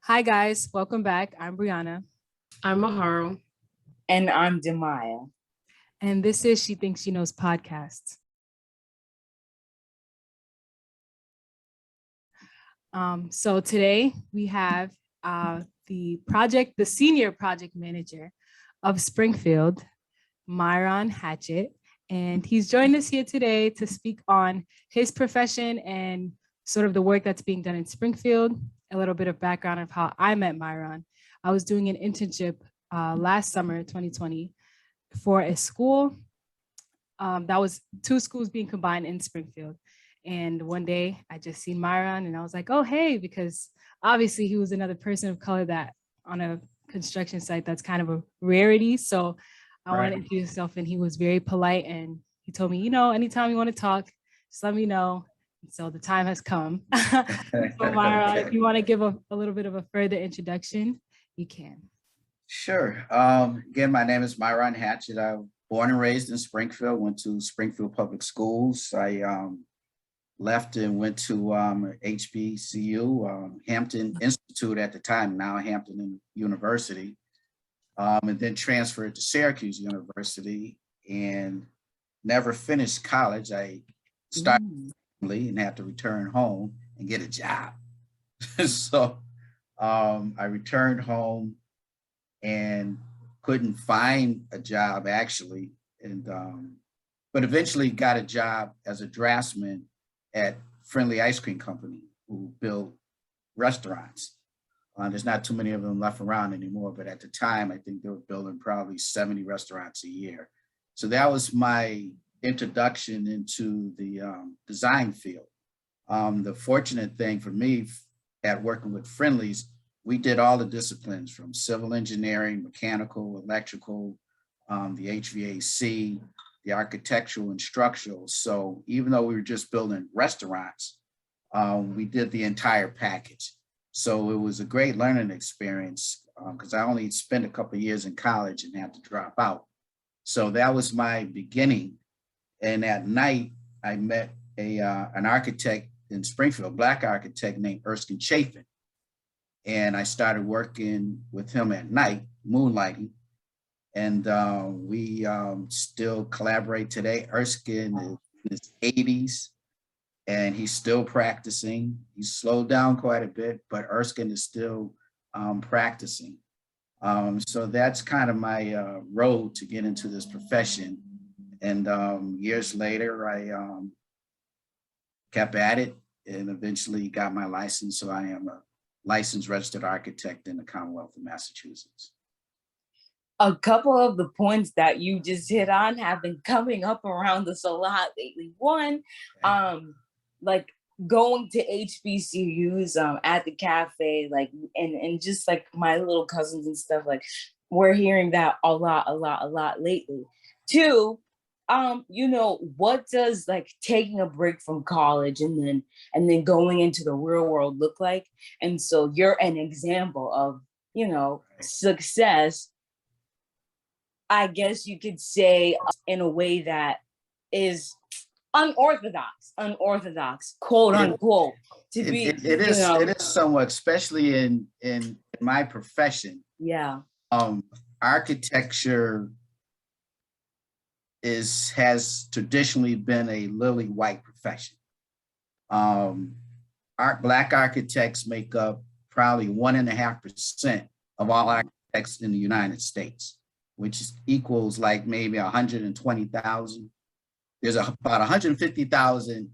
Hi, guys. Welcome back. I'm Brianna. I'm Maharo. And I'm Demaya. And this is She Thinks She Knows podcast. So today we have the senior project manager of Springfield, Myron Hatchett. And he's joined us here today to speak on his profession and sort of the work that's being done in Springfield, a little bit of background of how I met Myron. I was doing an internship last summer, 2020, for a school that was two schools being combined in Springfield. And one day I just seen Myron and I was like, oh, hey, because obviously he was another person of color that on a construction site, that's kind of a rarity. So I wanted to introduce myself, and he was very polite. And he told me, anytime you want to talk, just let me know. And so the time has come. So Myron, if you want to give a little bit of a further introduction, you can. Sure. Again, my name is Myron Hatchett. I was born and raised in Springfield, went to Springfield Public Schools. I left and went to HBCU, Hampton Institute at the time, now Hampton University, and then transferred to Syracuse University and never finished college. I started and had to return home and get a job. So I returned home and couldn't find a job actually, and but eventually got a job as a draftsman at Friendly Ice Cream Company, who built restaurants. There's not too many of them left around anymore, but at the time, I think they were building probably 70 restaurants a year. So that was my introduction into the design field. The fortunate thing for me at working with Friendlies, we did all the disciplines from civil engineering, mechanical, electrical, the HVAC, the architectural and structural. So even though we were just building restaurants, we did the entire package. So it was a great learning experience because I only spent a couple of years in college and had to drop out. So that was my beginning. And at night, I met an architect in Springfield, Black architect named Erskine Chafin. And I started working with him at night, moonlighting. And we still collaborate today. Erskine is in his 80s and he's still practicing. He's slowed down quite a bit, but Erskine is still practicing. So that's kind of my road to get into this profession. And years later, I kept at it and eventually got my license. So I am a licensed registered architect in the Commonwealth of Massachusetts. A couple of the points that you just hit on have been coming up around us a lot lately. One, like going to HBCUs at the cafe, like and just like my little cousins and stuff, like we're hearing that a lot lately. Two, what does like taking a break from college and then going into the real world look like? And so you're an example of, success, I guess you could say, in a way that is unorthodox, quote unquote. It is somewhat, especially in my profession. Yeah. Architecture has traditionally been a lily white profession. Black architects make up probably 1.5% of all architects in the United States, which equals like maybe 120,000. There's about 150,000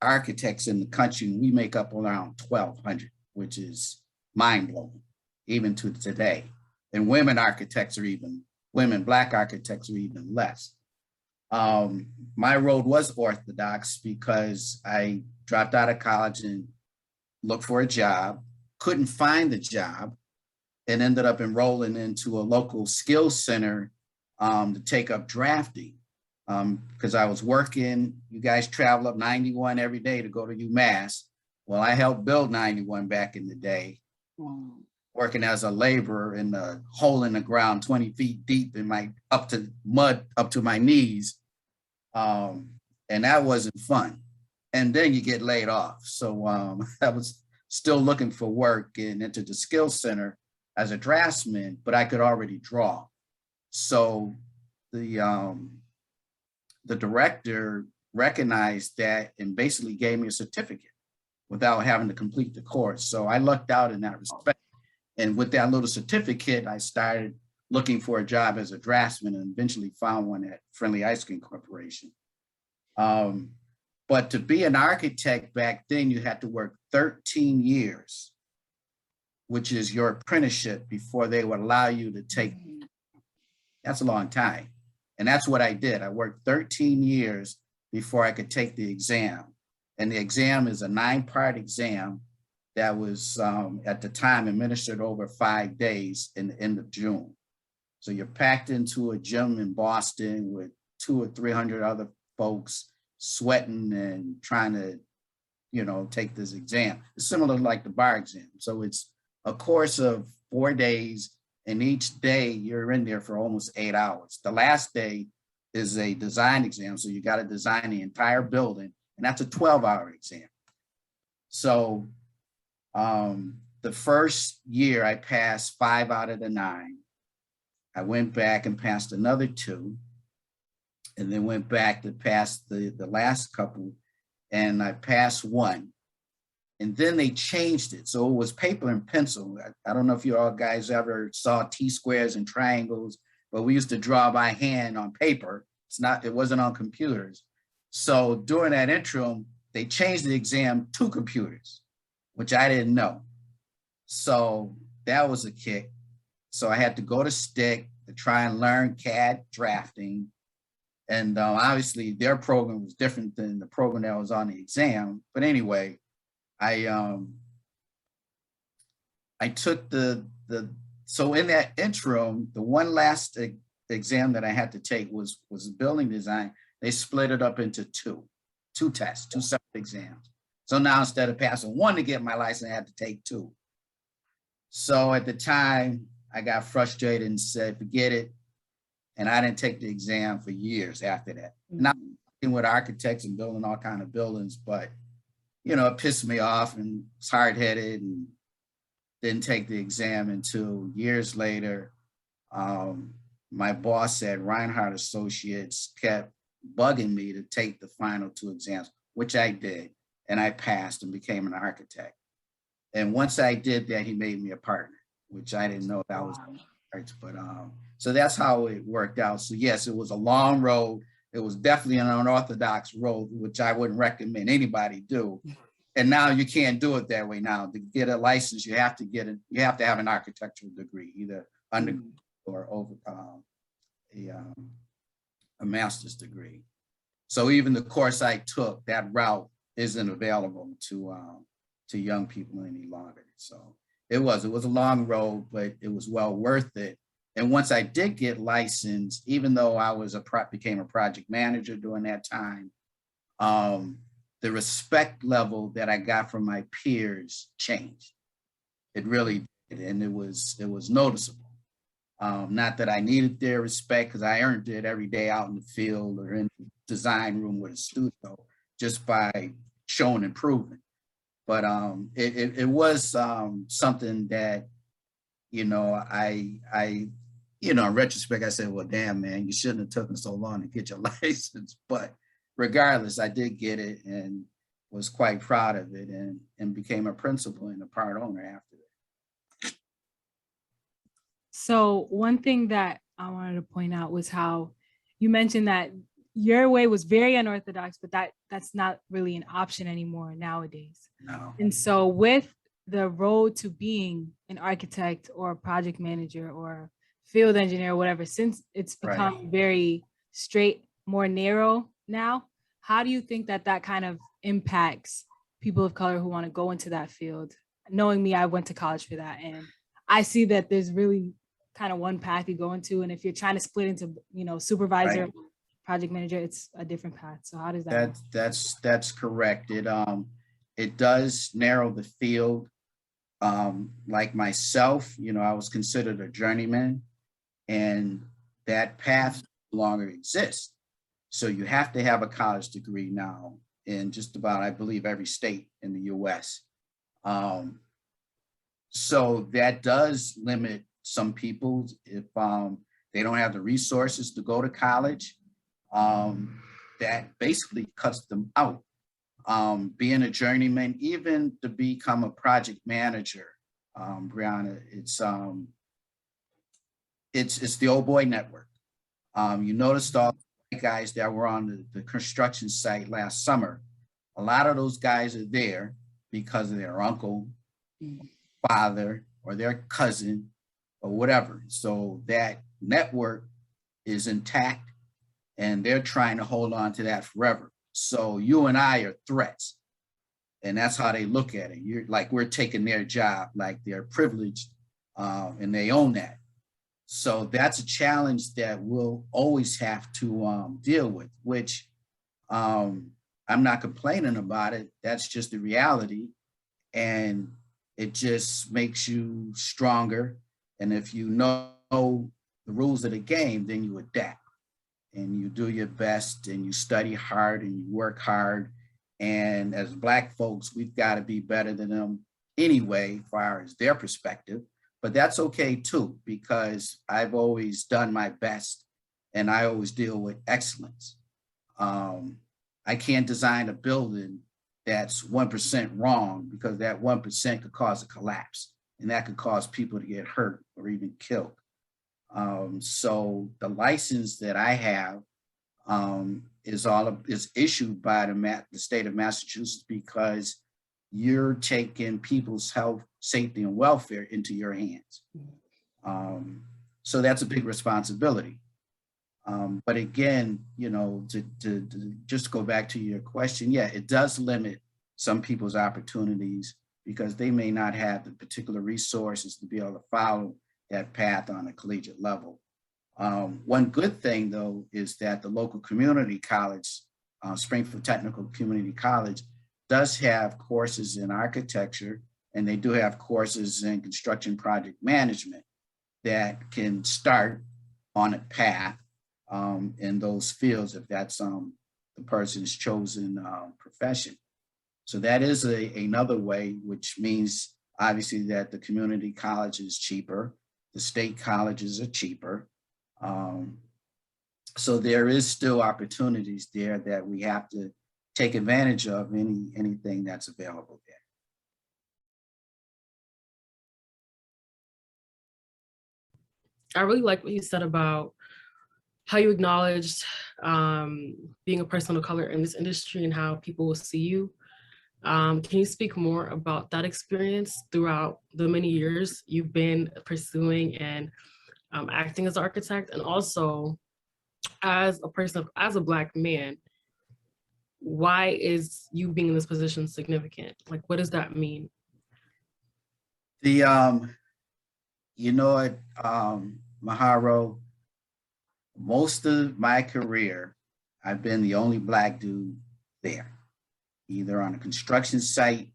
architects in the country, and we make up around 1,200, which is mind-blowing, even to today. And Black architects are even less. My road was orthodox because I dropped out of college and looked for a job, couldn't find the job, and ended up enrolling into a local skills center to take up drafting because I was working. You guys travel up 91 every day to go to UMass. Well, I helped build 91 back in the day, working as a laborer in a hole in the ground 20 feet deep in up to my knees. And that wasn't fun. And then you get laid off. So still looking for work and entered the skills center as a draftsman, but I could already draw. So the director recognized that and basically gave me a certificate without having to complete the course. So I lucked out in that respect. And with that little certificate, I started looking for a job as a draftsman and eventually found one at Friendly Ice Cream Corporation. But to be an architect back then, you had to work 13 years, which is your apprenticeship before they would allow you to take. That's a long time. And that's what I did. I worked 13 years before I could take the exam. And the exam is a 9-part exam that was at the time administered over 5 days in the end of June. So you're packed into a gym in Boston with 200 or 300 other folks sweating and trying to, take this exam. It's similar to like the bar exam. So it's a course of 4 days, and each day you're in there for almost 8 hours. The last day is a design exam. So you got to design the entire building, and that's a 12-hour exam. So the first year I passed 5 out of the 9. I went back and passed another 2, and then went back to pass the last couple, and I passed 1. And then they changed it. So it was paper and pencil. I don't know if you all guys ever saw T-squares and triangles, but we used to draw by hand on paper. It wasn't on computers. So during that interim, they changed the exam to computers, which I didn't know. So that was a kick. So I had to go to STIC to try and learn CAD drafting. And obviously their program was different than the program that was on the exam. But anyway, I took so in that interim, the one last exam that I had to take was building design. They split it up into two tests, 2 separate exams. So now instead of passing 1 to get my license, I had to take 2. So at the time, I got frustrated and said, forget it. And I didn't take the exam for years after that. Not with architects and building all kinds of buildings, but it pissed me off and was hard-headed and didn't take the exam until years later. My boss at Reinhardt Associates kept bugging me to take the final 2 exams, which I did. And I passed and became an architect. And once I did that, he made me a partner, which I didn't know that was right. But so that's how it worked out. So yes, it was a long road. It was definitely an unorthodox road, which I wouldn't recommend anybody do. And now you can't do it that way. Now to get a license, you have to have an architectural degree, either undergrad or over a master's degree. So even the course I took, that route isn't available to young people any longer. So it was a long road, but it was well worth it. And once I did get licensed, even though I became a project manager during that time, the respect level that I got from my peers changed. It really did, and it was noticeable. Not that I needed their respect, because I earned it every day out in the field or in the design room with a studio, just by showing and proving. But it was something that, I in retrospect, I said, well, damn, man, you shouldn't have taken so long to get your license. But regardless, I did get it and was quite proud of it, and became a principal and a part owner after that. So one thing that I wanted to point out was how you mentioned that your way was very unorthodox, but that's not really an option anymore nowadays. No. And so with the road to being an architect or a project manager or field engineer or whatever, since it's become very straight, more narrow now, how do you think that kind of impacts people of color who want to go into that field? Knowing me, I went to college for that, and I see that there's really kind of one path you go into, and if you're trying to split into, supervisor, project manager, it's a different path. So how does that work? That's correct. It does narrow the field. Like myself, I was considered a journeyman, and that path no longer exists. So you have to have a college degree now in just about, I believe, every state in the US. So that does limit some people if they don't have the resources to go to college. That basically cuts them out. Being a journeyman, even to become a project manager, Brianna, it's the old boy network. You noticed all the guys that were on the construction site last summer. A lot of those guys are there because of their uncle, father, or their cousin, or whatever. So that network is intact, and they're trying to hold on to that forever. So you and I are threats, and that's how they look at it. You're like, we're taking their job, like they're privileged, and they own that. So that's a challenge that we'll always have to deal with, which I'm not complaining about it. That's just the reality. And it just makes you stronger. And if you know the rules of the game, then you adapt and you do your best and you study hard and you work hard. And as Black folks, we've got to be better than them anyway, as far as their perspective. But that's okay too, because I've always done my best and I always deal with excellence. I can't design a building that's 1% wrong, because that 1% could cause a collapse, and that could cause people to get hurt or even killed. So the license that I have is issued by the state of Massachusetts, because you're taking people's health, safety, and welfare into your hands. So that's a big responsibility. But again, you know, to just go back to your question, yeah, it does limit some people's opportunities, because they may not have the particular resources to be able to follow that path on a collegiate level. One good thing, though, is that the local community college, Springfield Technical Community College, does have courses in architecture, and they do have courses in construction project management that can start on a path in those fields, if that's the person's chosen profession. So that is another way, which means obviously that the community college is cheaper, the state colleges are cheaper. So there is still opportunities there that we have to take advantage of, anything that's available there. I really like what you said about how you acknowledged being a person of color in this industry and how people will see you. Can you speak more about that experience throughout the many years you've been pursuing and acting as an architect, and also as a person, as a Black man, why is you being in this position significant? Like, what does that mean? You know what, Maharo, most of my career, I've been the only Black dude there, either on a construction site,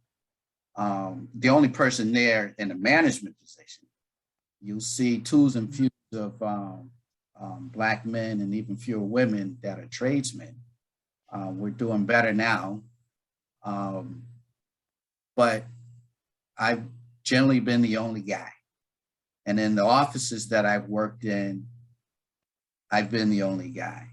the only person there in a management position. You'll see twos and fews of Black men and even fewer women that are tradesmen. We're doing better now, but I've generally been the only guy. And in the offices that I've worked in, I've been the only guy.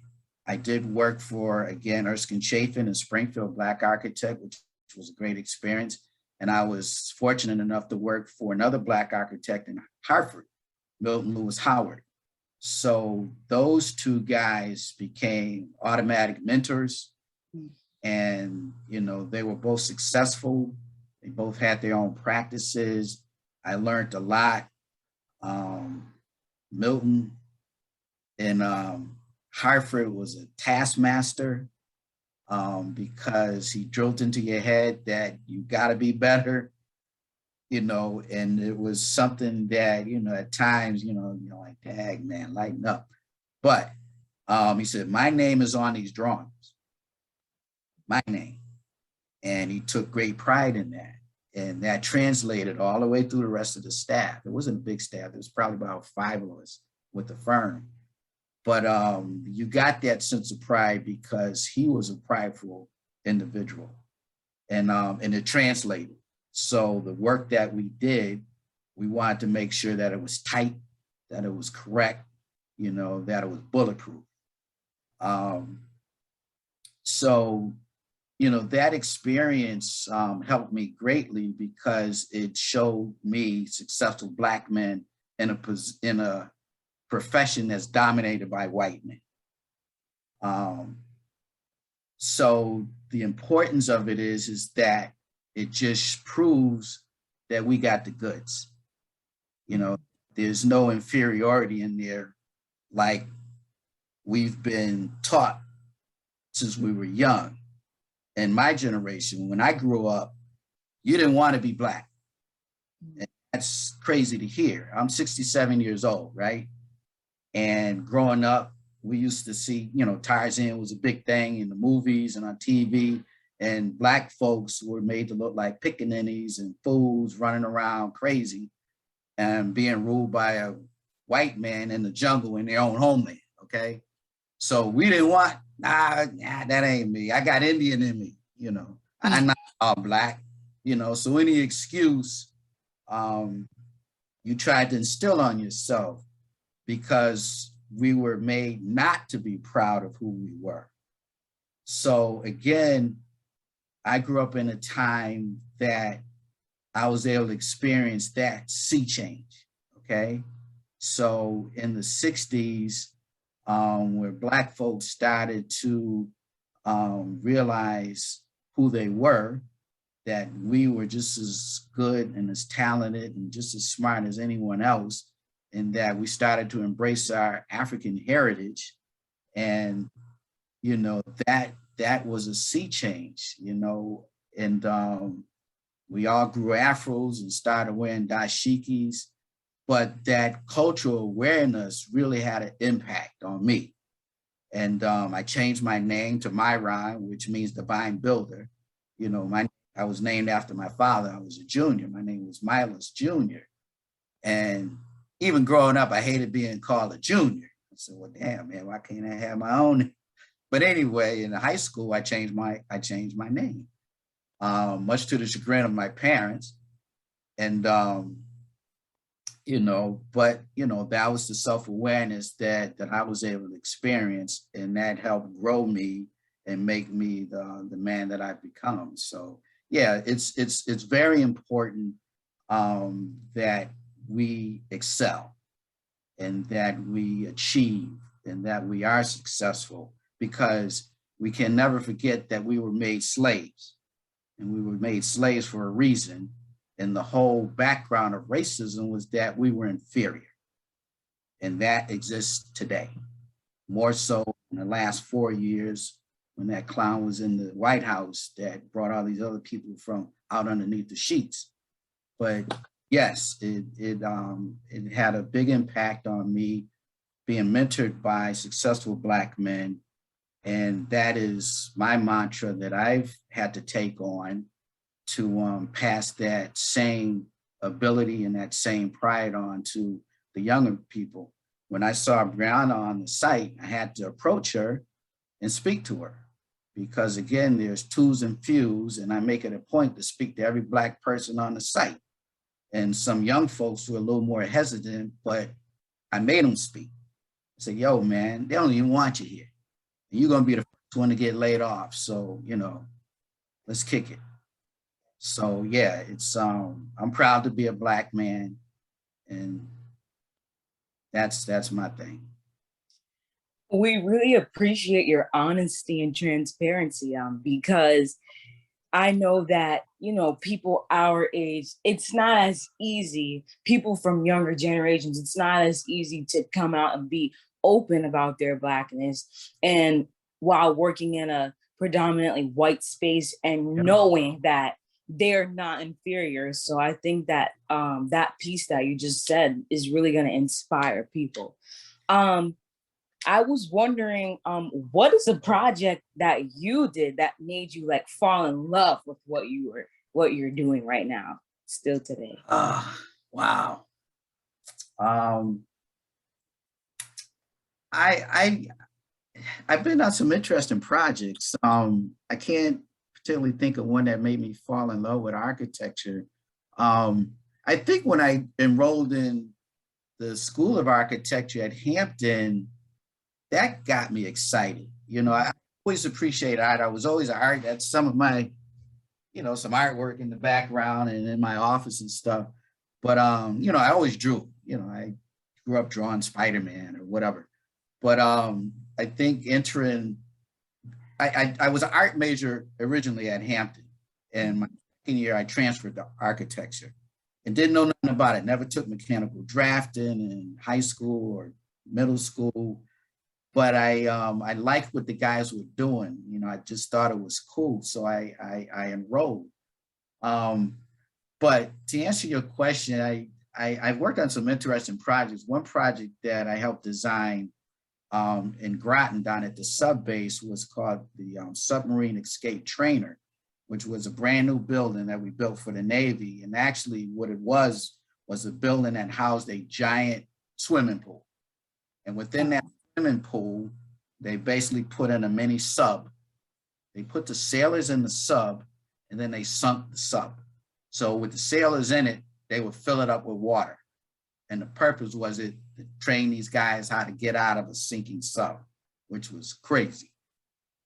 I did work for, again, Erskine Chafin, a Springfield Black architect, which was a great experience. And I was fortunate enough to work for another Black architect in Hartford, Milton Lewis Howard. So those two guys became automatic mentors, and, you know, they were both successful. They both had their own practices. I learned a lot. Milton in Hartford was a taskmaster, because he drilled into your head that you got to be better, you know, and it was something that, you know, at times, you know, you're like, dang, man, lighten up. But he said, my name is on these drawings, my name. And he took great pride in that. And that translated all the way through the rest of the staff. It wasn't a big staff. There was probably about 5 of us with the firm. But you got that sense of pride because he was a prideful individual, and it translated. So the work that we did, we wanted to make sure that it was tight, that it was correct, you know, that it was bulletproof. So, you know, that experience helped me greatly because it showed me successful Black men in a profession that's dominated by white men. So the importance of it is that it just proves that we got the goods. You know, there's no inferiority in there like we've been taught since we were young. In my generation, when I grew up, you didn't want to be Black. And that's crazy to hear. I'm 67 years old, right? And growing up, we used to see, you know, Tarzan was a big thing in the movies and on TV, and Black folks were made to look like pickaninnies and fools running around crazy and being ruled by a white man in the jungle in their own homeland, okay? So we didn't want, nah, that ain't me. I got Indian in me, you know. I'm not all Black, you know, so any excuse you tried to instill on yourself because we were made not to be proud of who we were. So again, I grew up in a time that I was able to experience that sea change, okay? So in the 60s, where Black folks started to realize who they were, that we were just as good and as talented and just as smart as anyone else, and that we started to embrace our African heritage. And, you know, that was a sea change, you know, and we all grew afros and started wearing dashikis, but that cultural awareness really had an impact on me. And I changed my name to Myron, which means divine builder. You know, I was named after my father. I was a junior. My name was Milos Jr. And even growing up, I hated being called a junior. I said, well, damn, man, why can't I have my own? But anyway, in high school, I changed my name, much to the chagrin of my parents. And, you know, but, you know, that was the self-awareness that I was able to experience, and that helped grow me and make me the man that I've become. So yeah, it's very important that we excel and that we achieve and that we are successful, because we can never forget that we were made slaves, and we were made slaves for a reason. And the whole background of racism was that we were inferior. And that exists today, more so in the last 4 years when that clown was in the White House that brought all these other people from out underneath the sheets. But yes, it had a big impact on me, being mentored by successful Black men. And that is my mantra that I've had to take on, to pass that same ability and that same pride on to the younger people. When I saw Brianna on the site, I had to approach her and speak to her, because again, there's twos and fews, and I make it a point to speak to every Black person on the site. And some young folks were a little more hesitant, but I made them speak. I said, yo, man, they don't even want you here. And you're gonna be the first one to get laid off. So, you know, let's kick it. So yeah, it's I'm proud to be a Black man, and that's my thing. We really appreciate your honesty and transparency, because I know that, you know, people our age, it's not as easy, people from younger generations, it's not as easy to come out and be open about their Blackness, and while working in a predominantly white space and knowing that they're not inferior. So I think that that piece that you just said is really going to inspire people. I was wondering, what is a project that you did that made you like fall in love with what you're doing right now, still today? Wow. I've been on some interesting projects. I can't particularly think of one that made me fall in love with architecture. I think when I enrolled in the School of Architecture at Hampton, that got me excited. You know, I always appreciate art. I was always an art. That's some of my, you know, some artwork in the background and in my office and stuff. But you know, I always drew. You know, I grew up drawing Spider-Man or whatever. But I think entering, I was an art major originally at Hampton, and my second year I transferred to architecture and didn't know nothing about it. Never took mechanical drafting in high school or middle school, but I liked what the guys were doing. You know, I just thought it was cool, so I enrolled. But to answer your question, I've worked on some interesting projects. One project that I helped design in Groton down at the sub base was called the Submarine Escape Trainer, which was a brand new building that we built for the Navy. And actually what it was a building that housed a giant swimming pool. And within that swimming pool, they basically put in a mini sub. They put the sailors in the sub, and then they sunk the sub. So with the sailors in it, they would fill it up with water. And the purpose was to train these guys how to get out of a sinking sub, which was crazy.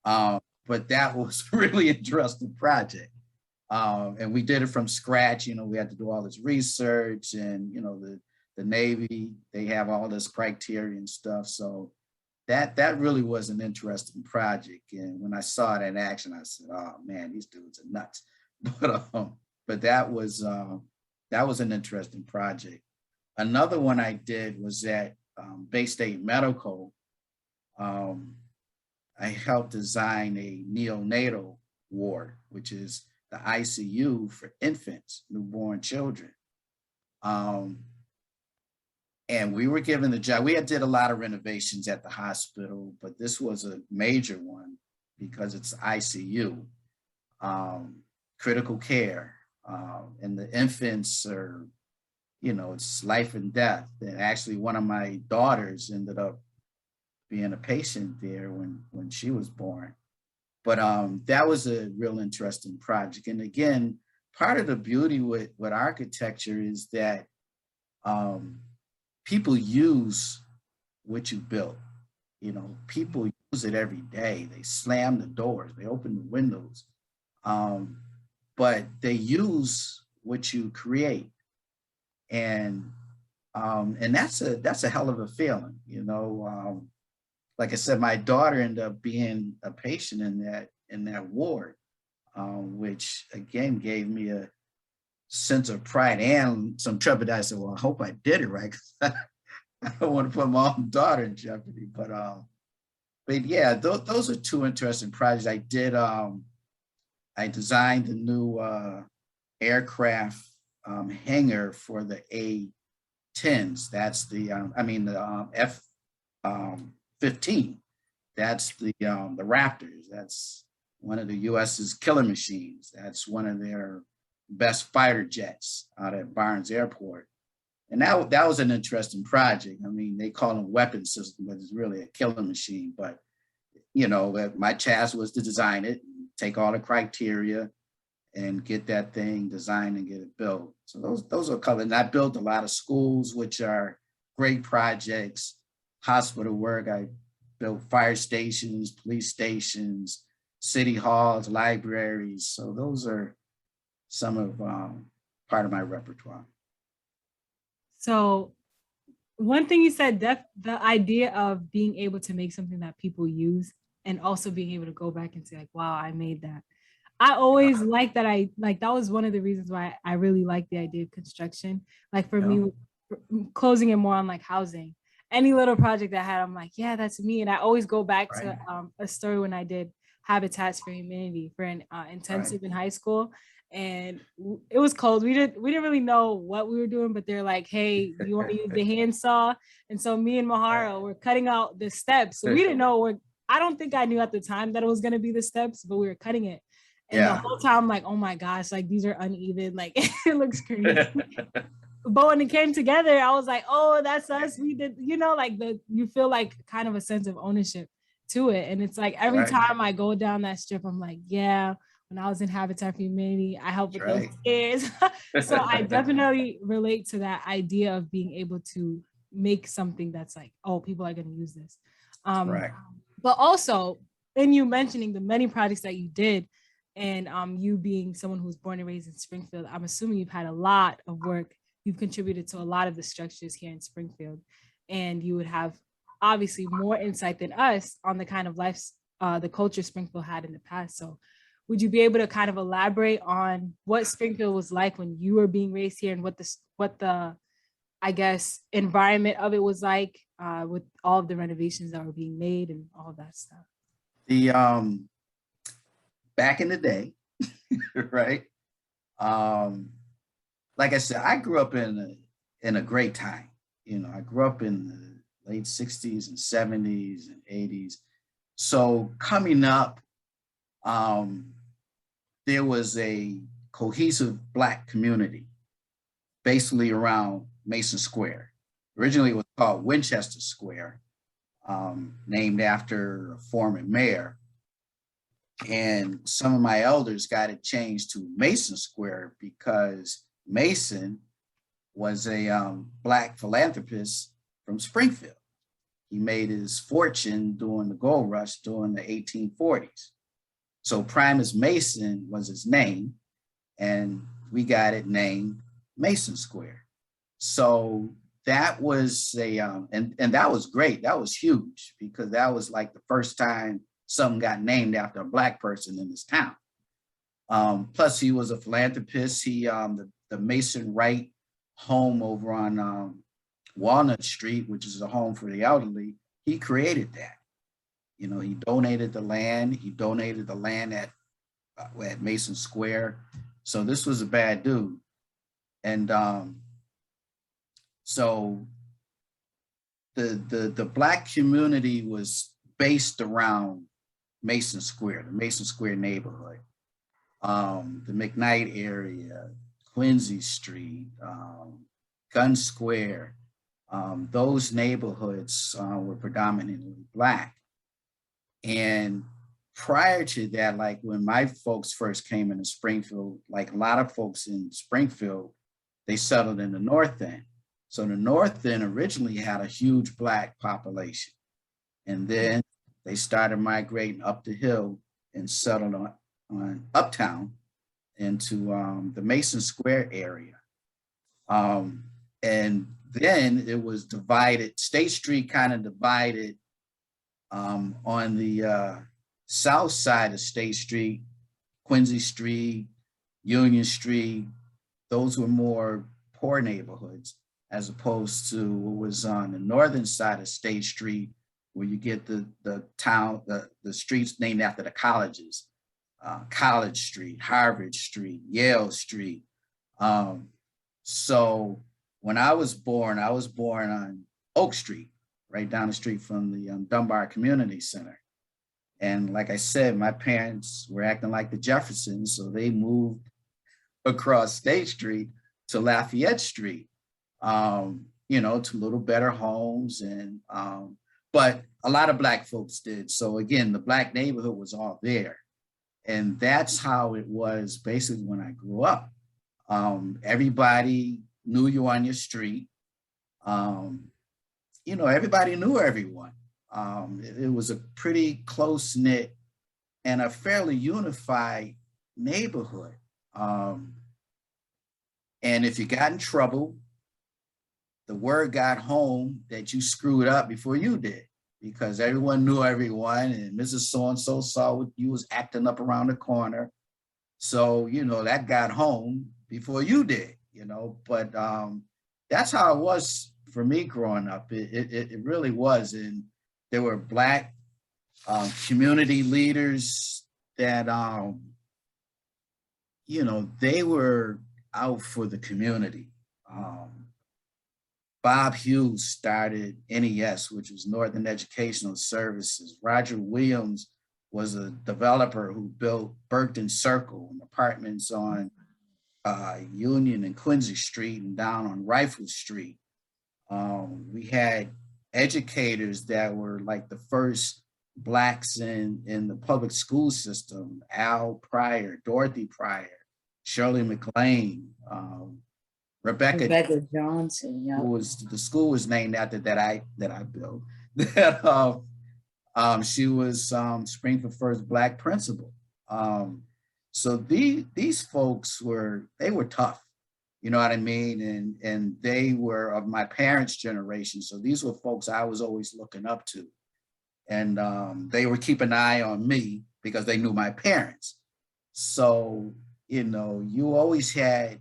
But that was a really interesting project. And we did it from scratch. You know, we had to do all this research, and, you know, the Navy, they have all this criteria and stuff. So that really was an interesting project. And when I saw it in action, I said, oh man, these dudes are nuts. But that was an interesting project. Another one I did was at Bay State Medical. I helped design a neonatal ward, which is the ICU for infants, newborn children. And we were given the job. We did a lot of renovations at the hospital, but this was a major one because it's ICU, critical care. And the infants are, you know, it's life and death. And actually one of my daughters ended up being a patient there when she was born. But that was a real interesting project. And again, part of the beauty with architecture is that people use what you built. You know, people use it every day. They slam the doors, they open the windows, but they use what you create. And that's a hell of a feeling, you know. Like I said, my daughter ended up being a patient in that ward, which again gave me a sense of pride and some trepidation. I said, well, I hope I did it right, because I don't want to put my own daughter in jeopardy. But yeah, those are two interesting projects. I did. I designed the new aircraft hangar for the A-10s. That's the F-15. That's the Raptors. That's one of the U.S.'s killer machines. That's one of their best fighter jets out at Barnes Airport. And that was an interesting project. I mean, they call them weapon system, but it's really a killer machine. But, you know, my task was to design it, take all the criteria, and get that thing designed and get it built. So those are covered. And I built a lot of schools, which are great projects, hospital work. I built fire stations, police stations, city halls, libraries. So those are some of part of my repertoire. So one thing you said, the idea of being able to make something that people use and also being able to go back and say like, wow, I made that. I always liked that. That was one of the reasons why I really like the idea of construction. Like for me, closing it more on like housing, any little project I had, I'm like, yeah, that's me. And I always go back to a story when I did Habitats for Humanity for an intensive in high school. And it was cold. We didn't really know what we were doing, but they're like, hey, you want to use the handsaw? And so me and Mahara were cutting out the steps. So we didn't know I don't think I knew at the time that it was going to be the steps, but we were cutting it. And the whole time I'm like, oh my gosh, like these are uneven. Like it looks crazy. But when it came together, I was like, oh, that's us. We did, you know, like you feel like kind of a sense of ownership to it. And it's like every time I go down that strip, I'm like, yeah, when I was in Habitat for Humanity, I helped with That's those kids. So I definitely relate to that idea of being able to make something that's like, oh, people are going to use this. Right. But also, in you mentioning the many projects that you did, and you being someone who was born and raised in Springfield, I'm assuming you've had a lot of work. You've contributed to a lot of the structures here in Springfield, and you would have obviously more insight than us on the kind of life, the culture Springfield had in the past. So would you be able to kind of elaborate on what Springfield was like when you were being raised here, and what the I guess environment of it was like, with all of the renovations that were being made and all of that stuff? The back in the day, right? Like I said, I grew up in a great time. You know, I grew up in the late 60s and 70s and 80s. So coming up, there was a cohesive Black community basically around Mason Square. Originally, it was called Winchester Square, named after a former mayor. And some of my elders got it changed to Mason Square because Mason was a Black philanthropist from Springfield. He made his fortune during the gold rush during the 1840s. So Primus Mason was his name, and we got it named Mason Square. So that was and that was great. That was huge because that was like the first time something got named after a Black person in this town. Plus, he was a philanthropist. He the Mason Wright home over on Walnut Street, which is a home for the elderly. He created that. You know, he donated the land. He donated the land at Mason Square. So this was a bad dude. And so the Black community was based around Mason Square, the Mason Square neighborhood, the McKnight area, Quincy Street, Gun Square. Those neighborhoods were predominantly Black. And prior to that, like when my folks first came into Springfield, like a lot of folks in Springfield, they settled in the North End. So the North End originally had a huge Black population. And then they started migrating up the hill and settled on uptown into the Mason Square area. And then it was divided, State Street kind of divided on the south side of State Street, Quincy Street, Union Street. Those were more poor neighborhoods, as opposed to what was on the northern side of State Street, where you get the streets named after the colleges, College Street, Harvard Street, Yale Street. So when I was born on Oak Street, right down the street from the Dunbar Community Center. And like I said, my parents were acting like the Jeffersons, so they moved across State Street to Lafayette Street, you know, to little better homes. And but a lot of Black folks did. So again, the Black neighborhood was all there. And that's how it was basically when I grew up. Everybody knew you on your street. You know, everybody knew everyone. It was a pretty close-knit and a fairly unified neighborhood. And if you got in trouble, the word got home that you screwed up before you did, because everyone knew everyone, and Mrs. So-and-so saw what you was acting up around the corner. So, you know, that got home before you did, you know, but that's how it was for me growing up. It really was. And there were Black community leaders that, you know, they were out for the community. Bob Hughes started NES, which was Northern Educational Services. Roger Williams was a developer who built Bergton Circle and apartments on Union and Quincy Street and down on Rifle Street. We had educators that were like the first Blacks in the public school system: Al Pryor, Dorothy Pryor, Shirley McLean, Rebecca Johnson. who Yeah. was the school was named after that I built. She was Springfield first Black principal. So these folks were tough, you know what I mean, and they were of my parents' generation. So these were folks I was always looking up to, and they were keeping an eye on me because they knew my parents. So you know, you always had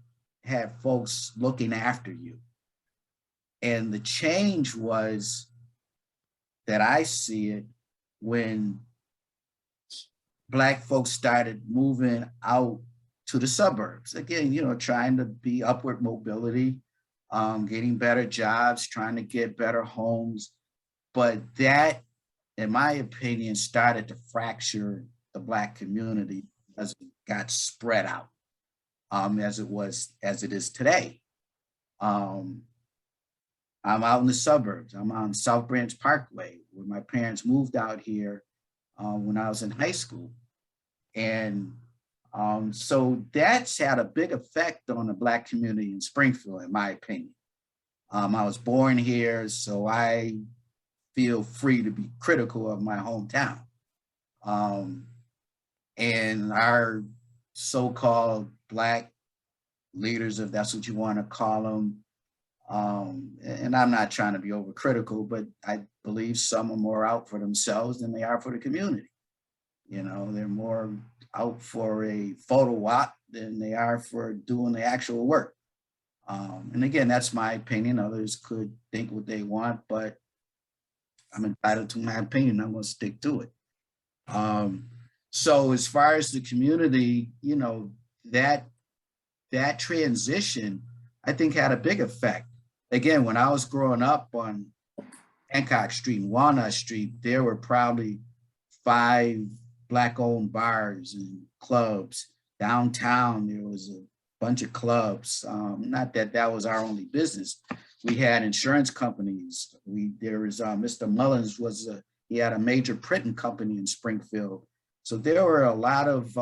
folks looking after you. And the change was that I see it when Black folks started moving out to the suburbs. Again, you know, trying to be upward mobility, getting better jobs, trying to get better homes. But that, in my opinion, started to fracture the Black community as it got spread out, as it is today. I'm out in the suburbs. I'm on South Branch Parkway, where my parents moved out here when I was in high school. And so that's had a big effect on the Black community in Springfield, in my opinion. I was born here, so I feel free to be critical of my hometown. And our so-called Black leaders, if that's what you want to call them, and I'm not trying to be overcritical, but I believe some are more out for themselves than they are for the community. You know, they're more out for a photo op than they are for doing the actual work. And again, that's my opinion. Others could think what they want, but I'm entitled to my opinion. I'm going to stick to it. So as far as the community, you know, that transition, I think, had a big effect. Again, when I was growing up on Hancock Street and Walnut Street, there were probably 5 Black-owned bars and clubs. Downtown, there was a bunch of clubs. Not that that was our only business. We had insurance companies. There was Mr. Mullins he had a major printing company in Springfield. So there were a lot of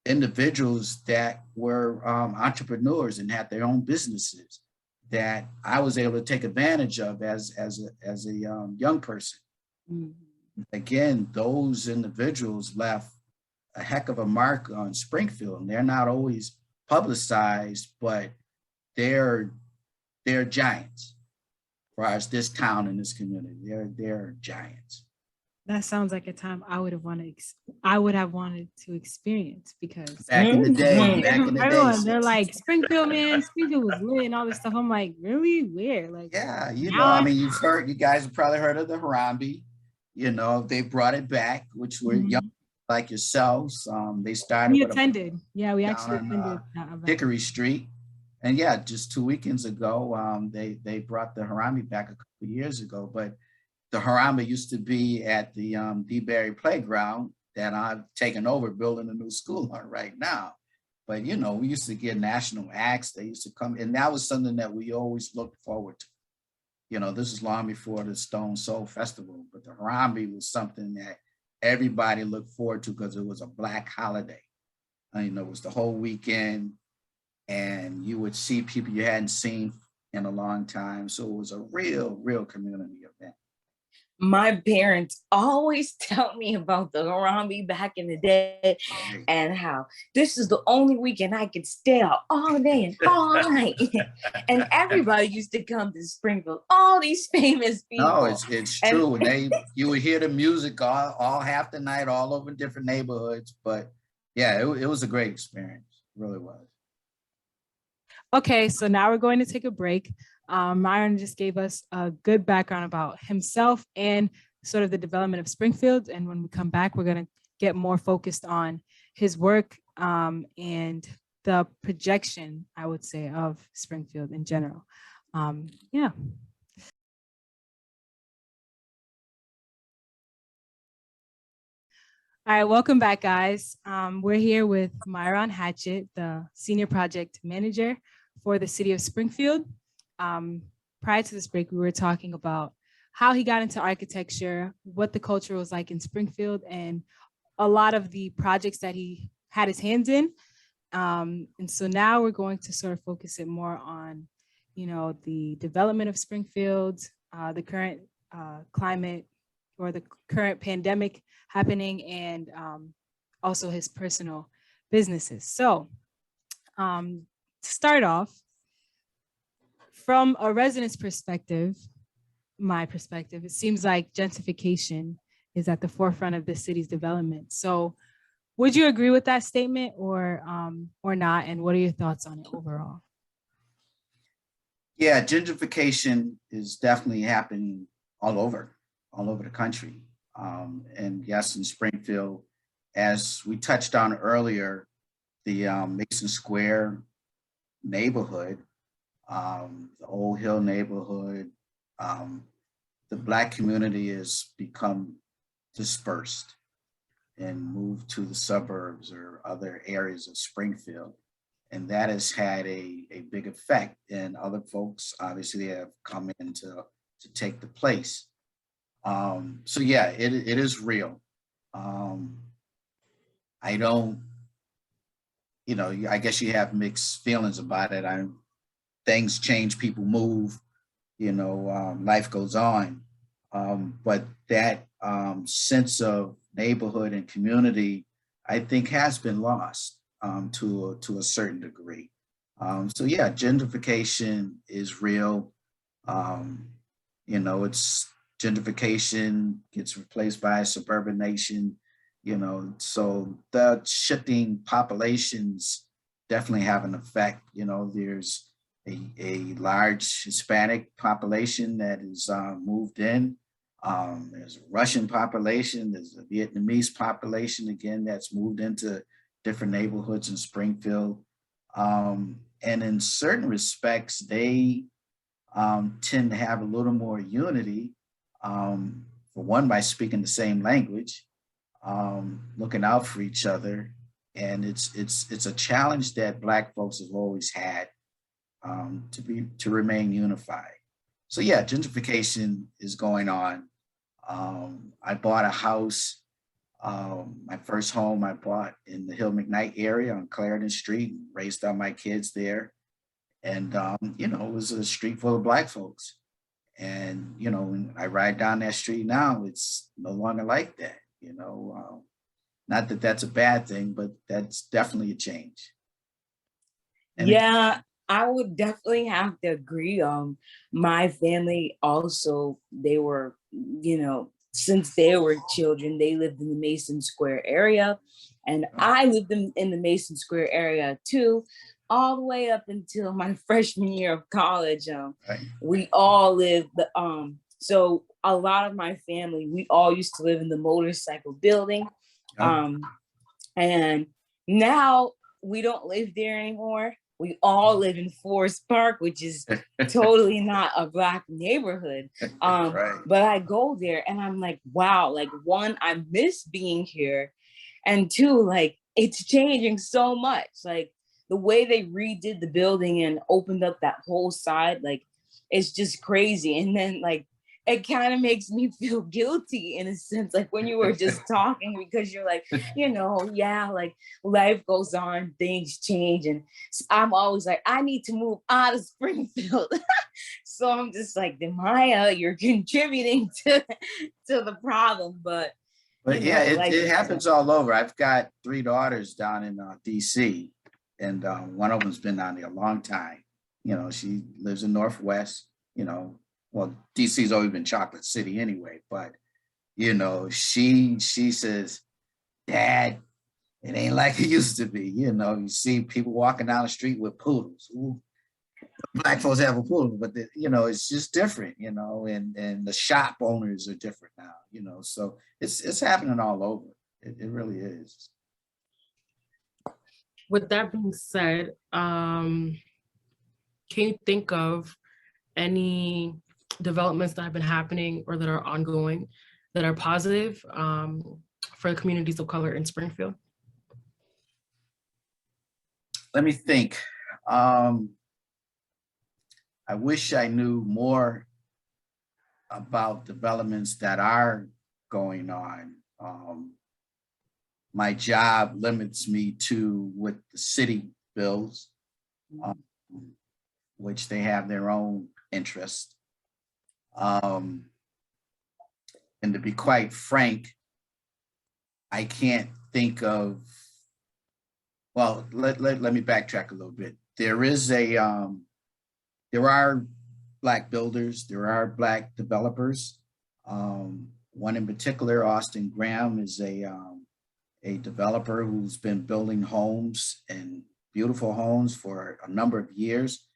individuals that were entrepreneurs and had their own businesses that I was able to take advantage of as a young person. Mm-hmm. Again, those individuals left a heck of a mark on Springfield, and they're not always publicized, but they're giants as far as this town and this community. They're giants. That sounds like a time I would have wanted to experience, because back in the day, everyone, they're like, Springfield, man, Springfield was lit and all this stuff. I'm like, really? Where? Like, yeah, you know, I mean, you guys have probably heard of the Harambee. You know, they brought it back, which were young like yourselves. They started. We attended. We actually attended Hickory Street. And yeah, just 2 weekends ago, they brought the Harambee back a couple of years ago. But the Harambee used to be at the DeBerry Playground that I've taken over, building a new school on right now. But, you know, we used to get national acts. They used to come, and that was something that we always looked forward to. You know, this is long before the Stone Soul Festival, but the Harambee was something that everybody looked forward to because it was a Black holiday. You know, it was the whole weekend, and you would see people you hadn't seen in a long time. So it was a real community event. My parents always tell me about the Harambee back in the day and how this is the only weekend I could stay out all day and all night. And everybody used to come to Springfield, all these famous people. No, it's true. You would hear the music all half the night, all over different neighborhoods. But yeah, it was a great experience. It really was. Okay, so now we're going to take a break. Myron just gave us a good background about himself and sort of the development of Springfield. And when we come back, we're going to get more focused on his work and the projection, I would say, of Springfield in general. Yeah. All right, welcome back, guys. We're here with Myron Hatchett, the Senior Project Manager for the City of Springfield. Prior to this break, we were talking about how he got into architecture, what the culture was like in Springfield, and a lot of the projects that he had his hands in. And so now we're going to sort of focus it more on, the development of Springfield, the current climate or the current pandemic happening, and also his personal businesses. So to start off, from a resident's perspective, my perspective, it seems like gentrification is at the forefront of the city's development. So would you agree with that statement or not? And what are your thoughts on it overall? Yeah, gentrification is definitely happening all over the country. And yes, in Springfield, as we touched on earlier, the Mason Square neighborhood, the Old Hill neighborhood, the Black community has become dispersed and moved to the suburbs or other areas of Springfield. And that has had a big effect. And other folks obviously have come in to take the place. So yeah, it is real. I don't, I guess you have mixed feelings about it. Things change, people move, life goes on. But that sense of neighborhood and community, I think, has been lost to a certain degree. So yeah, gentrification is real. It's gentrification gets replaced by a suburban nation. So the shifting populations definitely have an effect. There's a large Hispanic population that is moved in. There's a Russian population, there's a Vietnamese population, again, that's moved into different neighborhoods in Springfield. And in certain respects, they tend to have a little more unity, for one, by speaking the same language, looking out for each other. And it's a challenge that Black folks have always had, to remain unified. So yeah, gentrification is going on. I bought a house, my first home I bought in the Hill McKnight area on Clarendon Street, and raised all my kids there. And, it was a street full of Black folks. And, when I ride down that street now, it's no longer like that, not that that's a bad thing, but that's definitely a change. And Yeah, I would definitely have to agree. My family also, they were, since they were children, they lived in the Mason Square area. And I lived in the Mason Square area too, all the way up until my freshman year of college. Right. We all lived so a lot of my family, we all used to live in the motorcycle building. And now we don't live there anymore. We all live in Forest Park, which is totally not a Black neighborhood. Right. But I go there and I'm like, wow, like, one, I miss being here. And two, like, it's changing so much. Like, the way they redid the building and opened up that whole side, like, it's just crazy. And then, like, it kind of makes me feel guilty in a sense, like when you were just talking, because you're like, yeah, like, life goes on, things change. And I'm always like, I need to move out of Springfield. So I'm just like, Demaya, you're contributing to the problem. But yeah, it happens all over. I've got 3 daughters down in DC, and one of them's been down there a long time. She lives in Northwest, well, DC's always been Chocolate City anyway, but she says, Dad, it ain't like it used to be. You see people walking down the street with poodles. Ooh, Black folks have a poodle, but it's just different, and the shop owners are different now, so it's happening all over. It really is. With that being said, can you think of any developments that have been happening or that are ongoing that are positive for the communities of color in Springfield? Let me think. I wish I knew more about developments that are going on. My job limits me to what the city builds, um, which they have their own interest. And to be quite frank, I can't think of, well, let me backtrack a little bit. There are Black builders, there are Black developers. One in particular, Austin Graham, is a developer who's been building homes, and beautiful homes, for a number of years.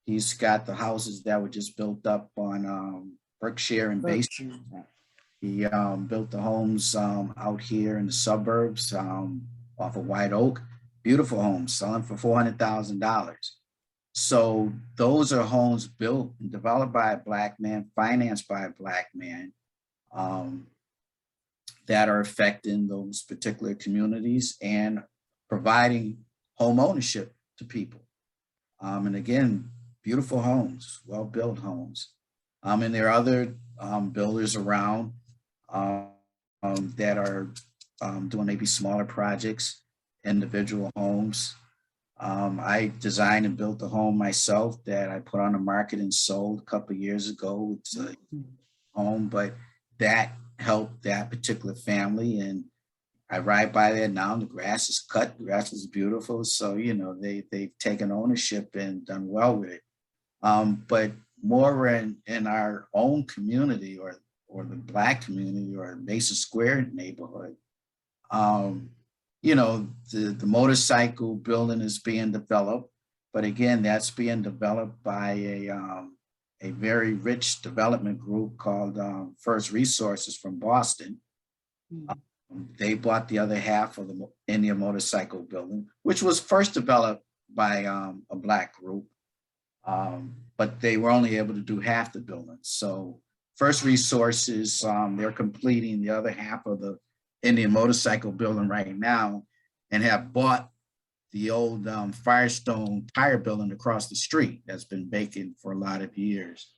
He's got the houses that were just built up on Berkshire and Basin. He built the homes out here in the suburbs off of White Oak. Beautiful homes, selling for $400,000. So those are homes built and developed by a Black man, financed by a Black man, that are affecting those particular communities and providing home ownership to people. And again, beautiful homes, well-built homes. And there are other builders around that are doing maybe smaller projects, individual homes. I designed and built a home myself that I put on the market and sold a couple of years ago. It's a home, but that helped that particular family. And I ride by there now, the grass is cut, the grass is beautiful. So, you know, they've taken ownership and done well with it. But more in our own community, or the Black community, or Mesa Square neighborhood, you know, the motorcycle building is being developed, but again, that's being developed by a very rich development group called First Resources from Boston. They bought the other half of the Indian Motorcycle building, which was first developed by a Black group, but they were only able to do half the building. So First Resources, they're completing the other half of the Indian Motorcycle building right now, and have bought the old Firestone tire building across the street that's been vacant for a lot of years.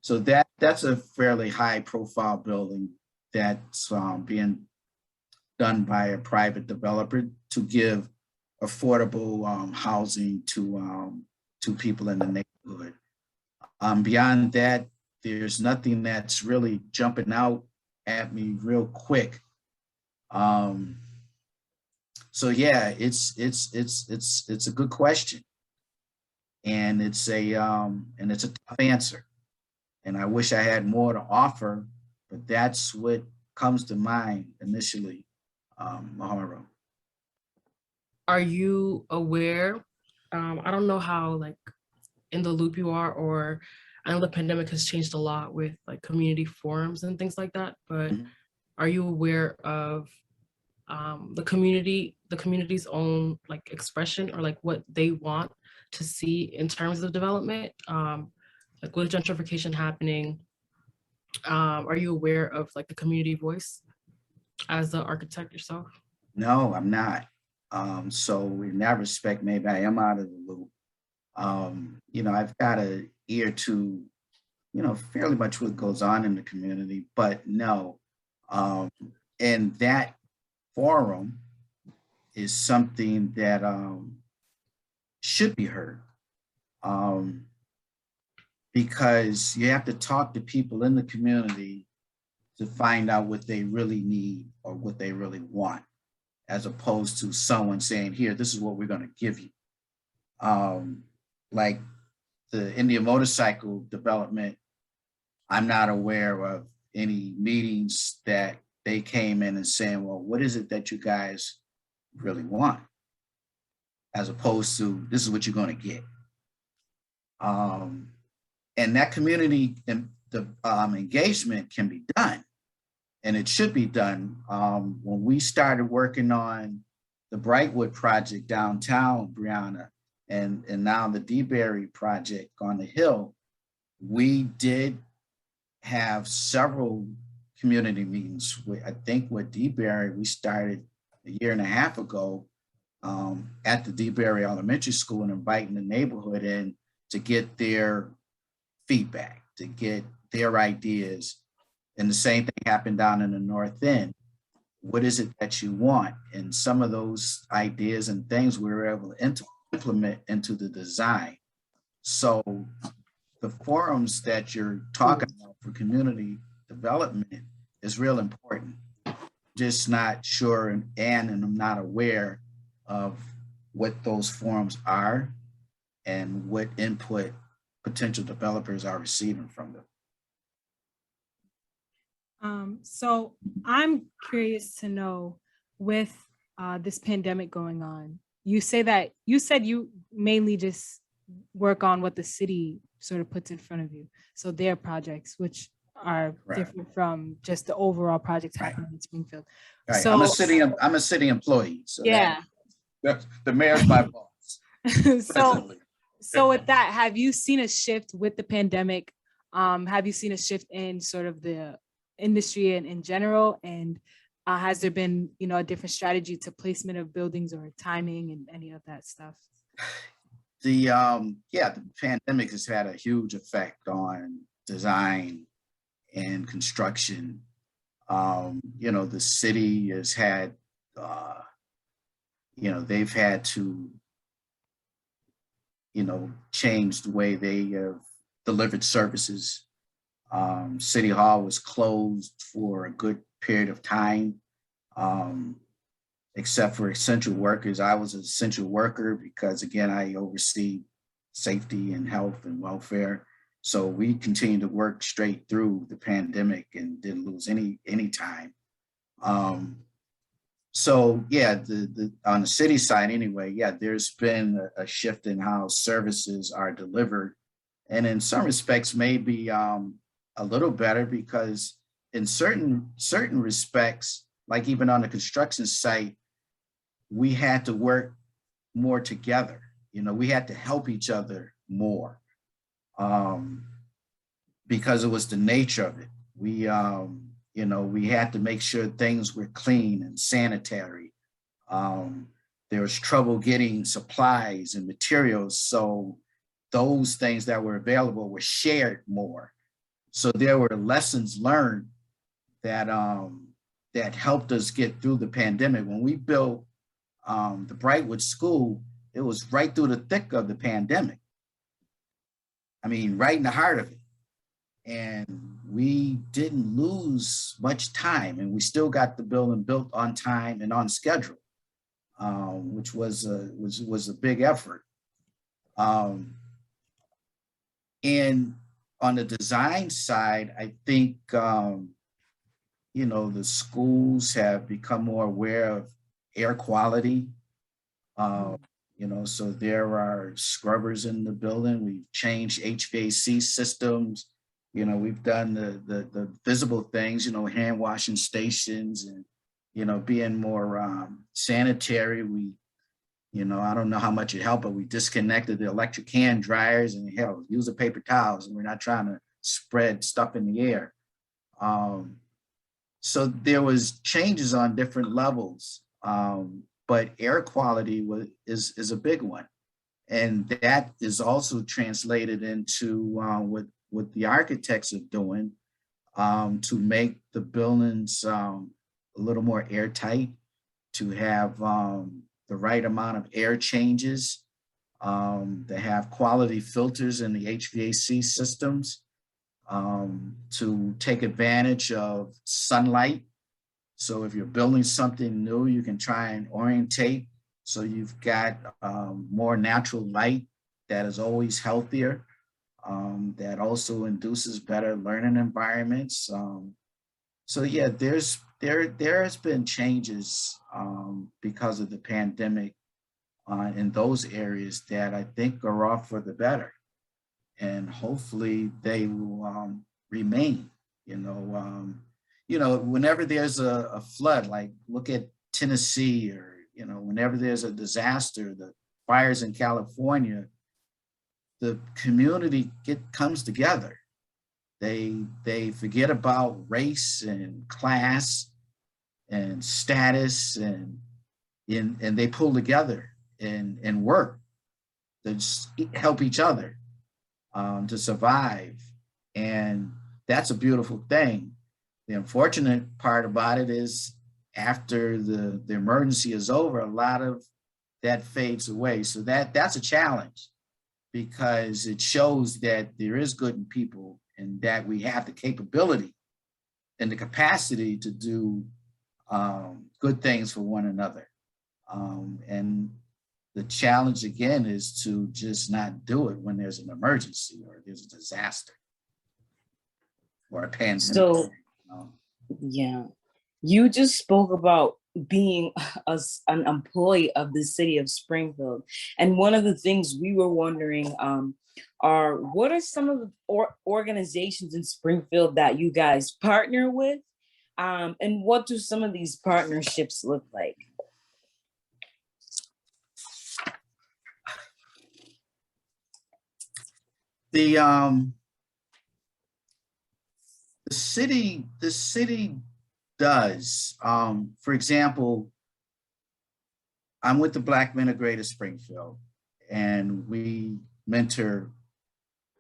So that's a fairly high profile building that's being done by a private developer to give affordable housing to people in the neighborhood. Beyond that, there's nothing that's really jumping out at me real quick. So yeah, it's a good question, and it's a tough answer, and I wish I had more to offer, but that's what comes to mind initially, Mahara. Are you aware? I don't know how like in the loop you are, or I know the pandemic has changed a lot with like community forums and things like that, but are you aware of the community's own like expression, or like what they want to see in terms of development, like with gentrification happening? Are you aware of like the community voice as the architect yourself? No, I'm not. So in that respect, maybe I am out of the loop. You know, I've got an ear to, you know, fairly much what goes on in the community, but no. And that forum is something that should be heard, because you have to talk to people in the community to find out what they really need or what they really want, as opposed to someone saying, here, this is what we're going to give you. Like the Indian Motorcycle development, I'm not aware of any meetings that they came in and saying, well, what is it that you guys really want? As opposed to, this is what you're going to get. And that community engagement can be done, and it should be done. When we started working on the Brightwood project downtown, Brianna, and now the DeBerry project on the Hill, we did have several community meetings. I think with DeBerry, we started a year and a half ago at the DeBerry Elementary School, and inviting the neighborhood in to get their feedback. to get their ideas. And the same thing happened down in the North End. What is it that you want? And some of those ideas and things we were able to implement into the design. So the forums that you're talking about for community development is real important. Just not sure and I'm not aware of what those forums are and what input potential developers are receiving from them. So I'm curious to know, with this pandemic going on, you said you mainly just work on what the city sort of puts in front of you. So their projects, which are different from just the overall projects happening in Springfield. Right. So I'm a city employee. So yeah. The mayor's my boss. So with that, have you seen a shift with the pandemic? Have you seen a shift in sort of the industry and in general? And has there been, a different strategy to placement of buildings or timing and any of that stuff? The pandemic has had a huge effect on design and construction. The city has had, they've had to, change the way they have delivered services. City Hall was closed for a good period of time, except for essential workers. I was an essential worker because, again, I oversee safety and health and welfare. So we continued to work straight through the pandemic and didn't lose any time. So yeah, on the city side anyway, there's been a shift in how services are delivered, and in some respects maybe a little better, because in certain respects, like even on the construction site, we had to work more together. We had to help each other more because it was the nature of it. We had to make sure things were clean and sanitary. There was trouble getting supplies and materials, so those things that were available were shared more. So there were lessons learned that helped us get through the pandemic. When we built the Brightwood School, it was right through the thick of the pandemic. I mean, right in the heart of it. And we didn't lose much time, and we still got the building built on time and on schedule, which was a big effort. And on the design side, I think the schools have become more aware of air quality. So there are scrubbers in the building. We've changed HVAC systems. We've done the visible things, hand washing stations and, being more sanitary. We, I don't know how much it helped, but we disconnected the electric hand dryers and use the paper towels, and we're not trying to spread stuff in the air. So there was changes on different levels, but air quality is a big one. And that is also translated into what the architects are doing to make the buildings a little more airtight, to have the right amount of air changes, to have quality filters in the HVAC systems, to take advantage of sunlight. So if you're building something new, you can try and orientate so you've got more natural light that is always healthier. That also induces better learning environments. So yeah, there has been changes because of the pandemic in those areas that I think are off for the better, and hopefully they will remain. Whenever there's a flood, like look at Tennessee, or whenever there's a disaster, the fires in California, the community comes together. They forget about race and class and status, and they pull together and work to help each other to survive. And that's a beautiful thing. The unfortunate part about it is after the emergency is over, a lot of that fades away. So that's a challenge because it shows that there is good in people and that we have the capability and the capacity to do good things for one another. And the challenge again is to just not do it when there's an emergency or there's a disaster or a pandemic. So, yeah, you just spoke about being an employee of the city of Springfield. And one of the things we were wondering are what are some of the organizations in Springfield that you guys partner with? And what do some of these partnerships look like? The city does. For example, I'm with the Black Men of Greater Springfield, and we mentor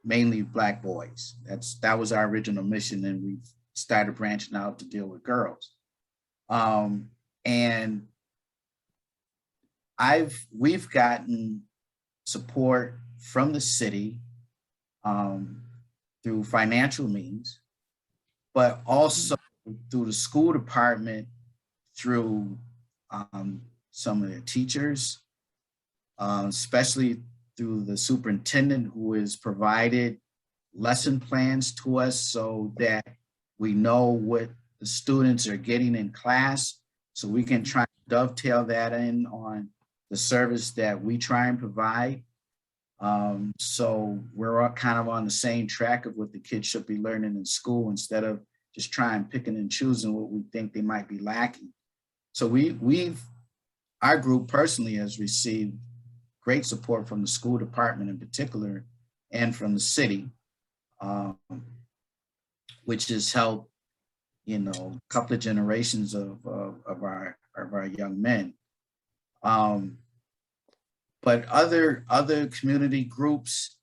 mainly Black boys. That was our original mission, and we started branching out to deal with girls. And we've gotten support from the city through financial means, but also through the school department, through some of the teachers, especially through the superintendent who has provided lesson plans to us so that we know what the students are getting in class, so we can try to dovetail that in on the service that we try and provide. So we're all kind of on the same track of what the kids should be learning in school instead of just trying picking and choosing what we think they might be lacking. So our group personally has received great support from the school department in particular and from the city, which has helped, a couple of generations of our young men. But other community groups,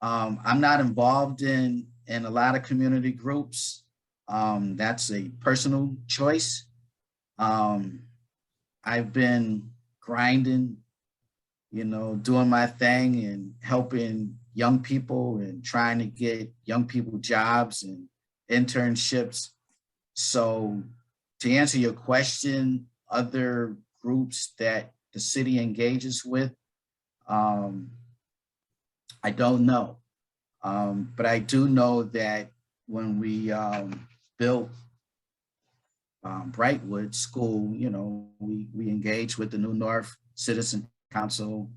I'm not involved in a lot of community groups. That's a personal choice. I've been grinding, doing my thing and helping young people and trying to get young people jobs and internships. So to answer your question, other groups that the city engages with, I don't know. But I do know that when we built Brightwood School, we engaged with the New North Citizen Council.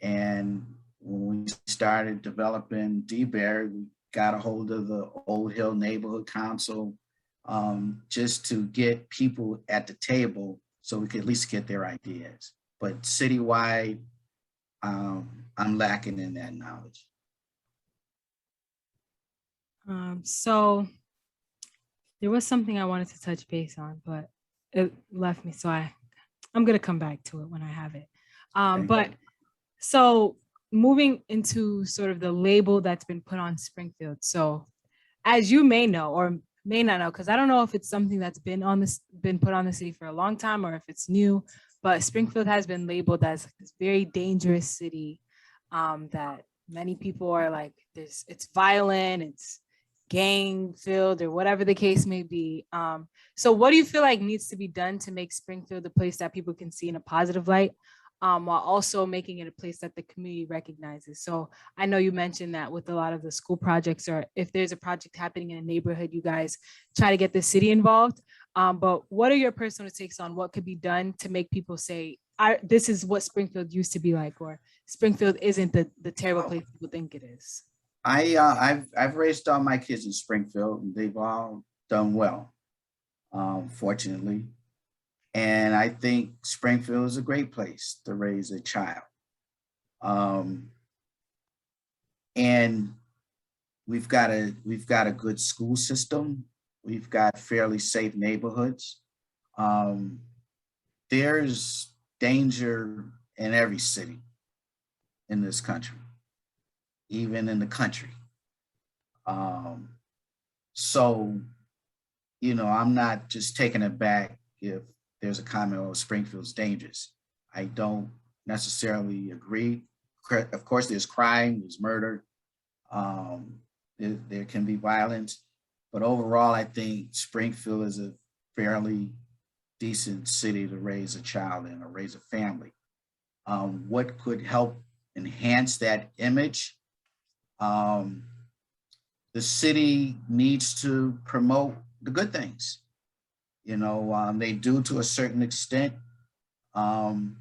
And when we started developing DBER, we got a hold of the Old Hill Neighborhood Council just to get people at the table so we could at least get their ideas. But citywide, I'm lacking in that knowledge. So there was something I wanted to touch base on, but it left me. So I'm going to come back to it when I have it. But so moving into sort of the label that's been put on Springfield. So as you may know, or may not know, because I don't know if it's something that's been put on the city for a long time or if it's new, but Springfield has been labeled as this very dangerous city that many people are like, it's violent, it's gang filled, or whatever the case may be. So what do you feel like needs to be done to make Springfield a place that people can see in a positive light, while also making it a place that the community recognizes? So I know you mentioned that with a lot of the school projects, or if there's a project happening in a neighborhood, you guys try to get the city involved. But what are your personal takes on what could be done to make people say, this is what Springfield used to be like, or Springfield isn't the terrible place people think it is? I've raised all my kids in Springfield, and they've all done well, fortunately. And I think Springfield is a great place to raise a child. And we've got a good school system. We've got fairly safe neighborhoods. There's danger in every city in this country, even in the country. So, I'm not just taken aback if there's a comment, oh, Springfield's dangerous. I don't necessarily agree. Of course, there's crime, there's murder, there can be violence, but overall, I think Springfield is a fairly decent city to raise a child in or raise a family. What could help enhance that image? The city needs to promote the good things. They do to a certain extent. And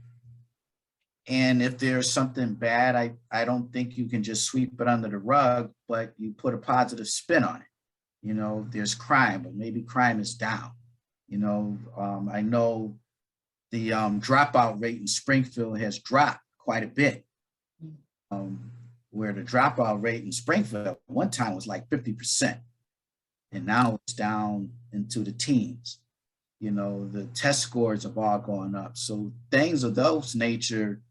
if there's something bad, I don't think you can just sweep it under the rug, but you put a positive spin on it. There's crime, but maybe crime is down. I know the dropout rate in Springfield has dropped quite a bit. Where the dropout rate in Springfield at one time was like 50%, and now it's down into the teens. The test scores have all gone up. So things of those nature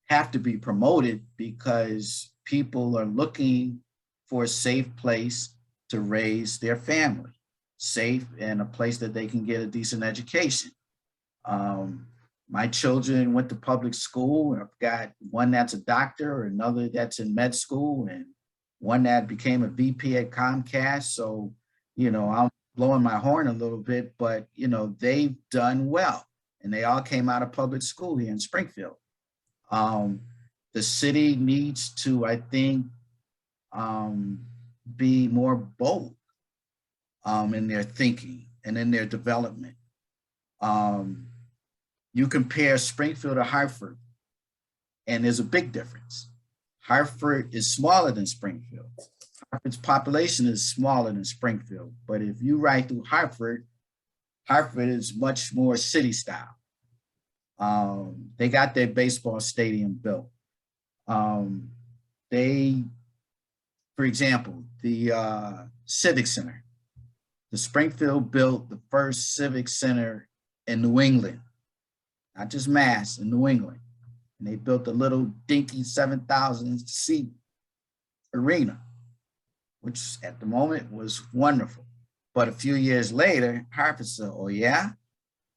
have to be promoted because people are looking for a safe place to raise their family, safe and a place that they can get a decent education. My children went to public school. I've got one that's a doctor, another that's in med school, and one that became a VP at Comcast. So, I'm blowing my horn a little bit, but, they've done well. And they all came out of public school here in Springfield. The city needs to, I think, be more bold in their thinking and in their development. You compare Springfield to Hartford, and there's a big difference. Hartford is smaller than Springfield. Hartford's population is smaller than Springfield, but if you ride through Hartford, Hartford is much more city style. They got their baseball stadium built. For example, the Civic Center. The Springfield built the first Civic Center in New England. Not just Mass, in New England. And they built a little dinky 7,000 seat arena, which at the moment was wonderful. But a few years later, Hartford said, oh yeah,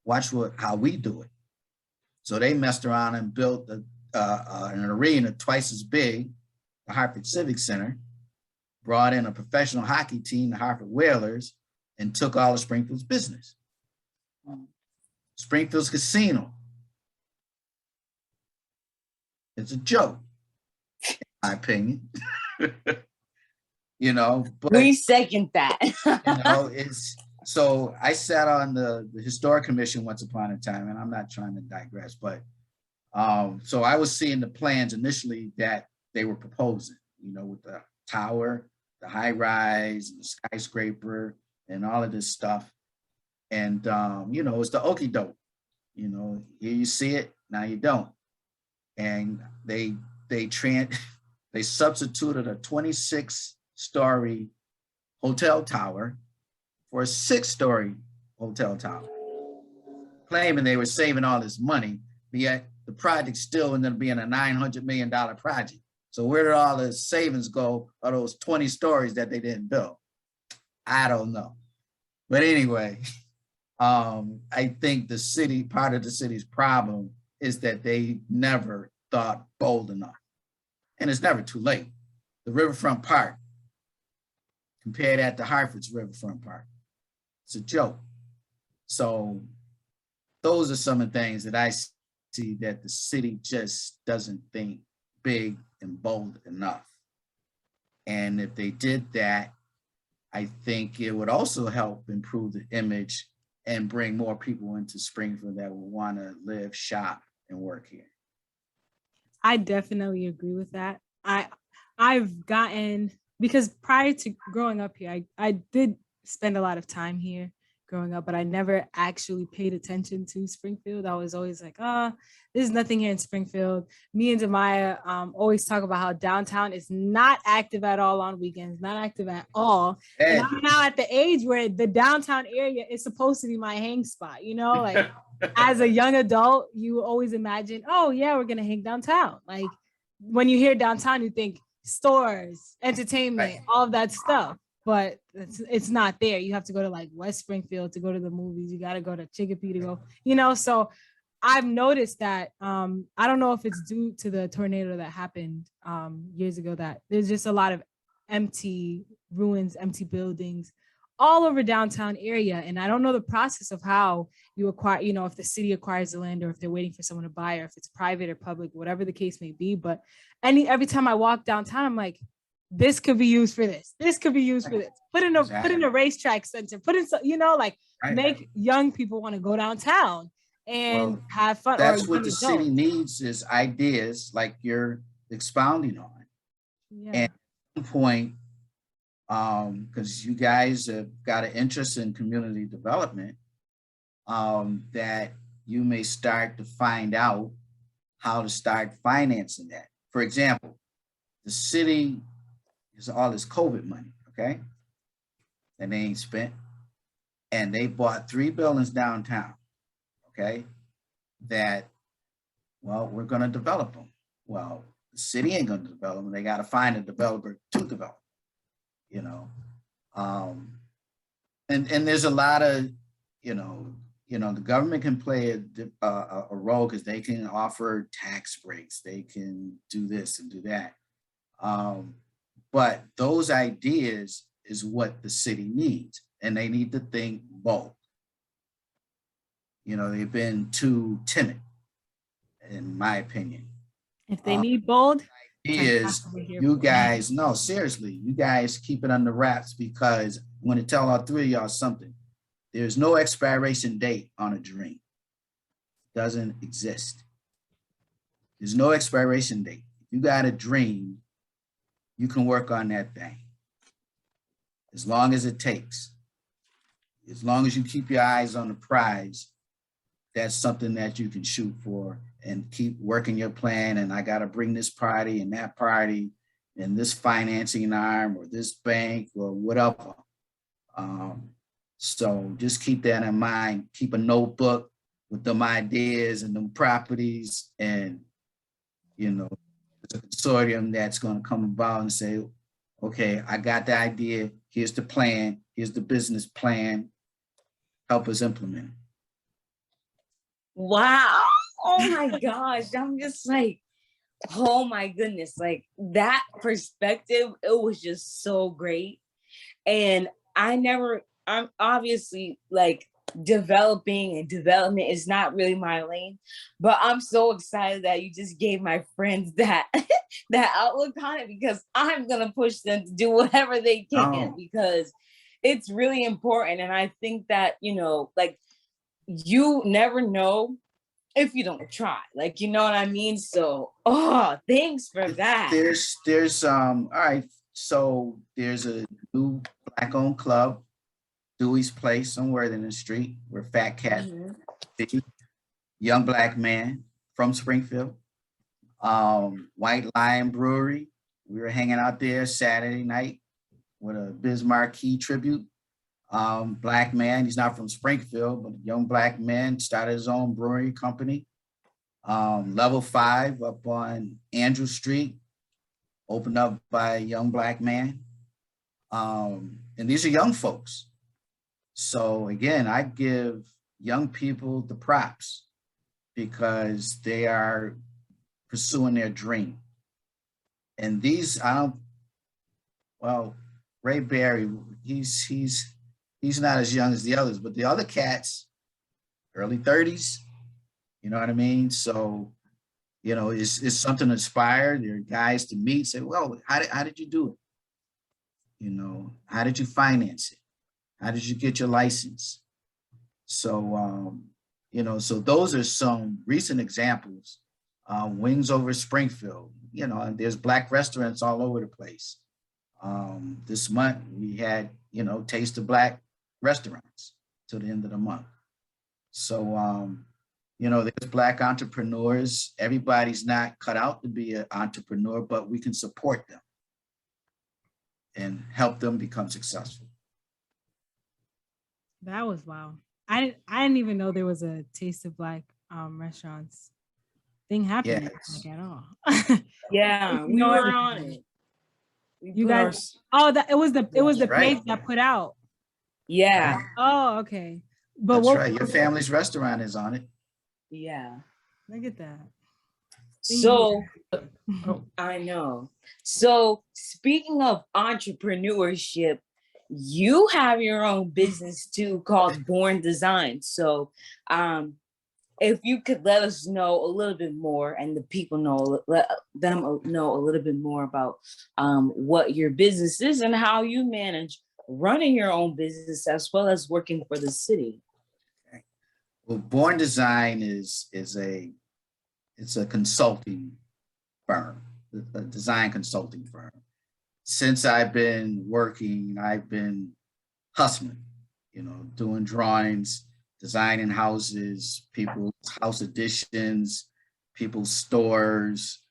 watch how we do it. So they messed around and built an arena twice as big, the Hartford Civic Center, brought in a professional hockey team, the Hartford Whalers, and took all of Springfield's business. Springfield's casino. It's a joke, in my opinion. But we second that. So I sat on the historic commission once upon a time, and I'm not trying to digress, but so I was seeing the plans initially that they were proposing, with the tower, the high rise, the skyscraper, and all of this stuff. And it's the okie doke. Here you see it, now you don't. And they substituted a 26-story hotel tower for a 6-story hotel tower, claiming they were saving all this money, but yet the project still ended up being a $900 million project. So where did all the savings go of those 20 stories that they didn't build? I don't know. But anyway, I think part of the city's problem is that they never thought bold enough. And it's never too late. The Riverfront Park, compare that to Hartford's Riverfront Park. It's a joke. So those are some of the things that I see that the city just doesn't think big and bold enough. And if they did that, I think it would also help improve the image and bring more people into Springfield that will want to live, shop, and work here. I definitely agree with that. I've gotten, because prior to growing up here, I did spend a lot of time here growing up, but I never actually paid attention to Springfield. I was always like, there's nothing here in Springfield. Me and Demaya always talk about how downtown is not active at all on weekends, not active at all. And I'm now at the age where the downtown area is supposed to be my hang spot, like as a young adult, you always imagine, oh yeah, we're going to hang downtown. Like when you hear downtown, you think stores, entertainment, Right. all of that stuff. But it's not there. You have to go to like West Springfield to go to the movies. You got to go to Chicopee to go, you know. So I've noticed that I don't know if it's due to the tornado that happened years ago, that there's just a lot of empty ruins, empty buildings all over downtown area. And I don't know the process of how you acquire, you know, if the city acquires the land or if they're waiting for someone to buy, or if it's private or public, whatever the case may be. But every time I walk downtown, I'm like, this could be used for this. This could be used for this. Put in a racetrack center. Put in, you know, like Right. make young people want to go downtown and Well, have fun. That's or what young the city adults. needs, is ideas like you're expounding on. Yeah. And at some point, because you guys have got an interest in community development, that you may start to find out how to start financing that. For example, the city is all this COVID money, okay? And they ain't spent. And they bought 3 buildings downtown, okay? That, well, we're gonna develop them. Well, the city ain't gonna develop them. They gotta find a developer to develop, you know? And there's a lot of, the government can play a role because they can offer tax breaks. They can do this and do that. But those ideas is what the city needs, and they need to think bold. You know, they've been too timid, in my opinion. If they need bold, Is you guys, no, seriously, you guys keep it under wraps, because I'm going to tell all 3 of y'all something. There's no expiration date on a dream. It doesn't exist. There's no expiration date. If you got a dream, you can work on that thing as long as it takes. As long as you keep your eyes on the prize, that's something that you can shoot for and keep working your plan. And I got to bring this party and that party and this financing arm or this bank or whatever. So just keep that in mind. Keep a notebook with them ideas and them properties, and, you know, there's a consortium that's going to come about and say, okay, I got the idea. Here's the plan. Here's the business plan. Help us implement it. Wow. Oh my gosh. I'm just like, oh my goodness. Like that perspective, it was just so great. And I'm obviously like developing, and development is not really my lane, but I'm so excited that you just gave my friends that that outlook on it, because I'm gonna push them to do whatever they can, because it's really important. And I think that, you know, like you never know if you don't try, like, you know what I mean? So, oh, thanks for that. There's all right. So there's a new Black-owned club, Dewey's Place on Worthington Street, where Fat Cat, young Black man from Springfield. White Lion Brewery. We were hanging out there Saturday night with a Biz Marquee tribute. Black man, he's not from Springfield, but a young Black man started his own brewery company. Level 5 up on Andrew Street, opened up by a young Black man. And these are young folks. So again, I give young people the props because they are pursuing their dream. And these, Ray Berry, he's not as young as the others, but the other cats, early 30s, you know what I mean? So, you know, it's something inspired. There are guys to meet, say, well, how did you do it? You know, how did you finance it? How did you get your license? So, you know, so those are some recent examples. Wings over Springfield, you know, and there's Black restaurants all over the place. This month we had, you know, Taste of Black restaurants till the end of the month. So, you know, there's Black entrepreneurs. Everybody's not cut out to be an entrepreneur, but we can support them and help them become successful. That was wow. I didn't even know there was a Taste of Black restaurants thing happening like at all. Yeah, we were on it. You Put our guys, oh, that it was the That's right. page that put out. Yeah, Oh, okay. But That's what? right. Your family's restaurant is on it. yeah. Look at that. So Oh, I know. So speaking of entrepreneurship, you have your own business too called Born Design. So if you could let us know a little bit more and the people know, let them know a little bit more about what your business is and how you manage running your own business as well as working for the city. Well, Born Design is a consulting firm, a design consulting firm. Since I've been working, I've been hustling, doing drawings, designing houses, people's house additions, people's stores.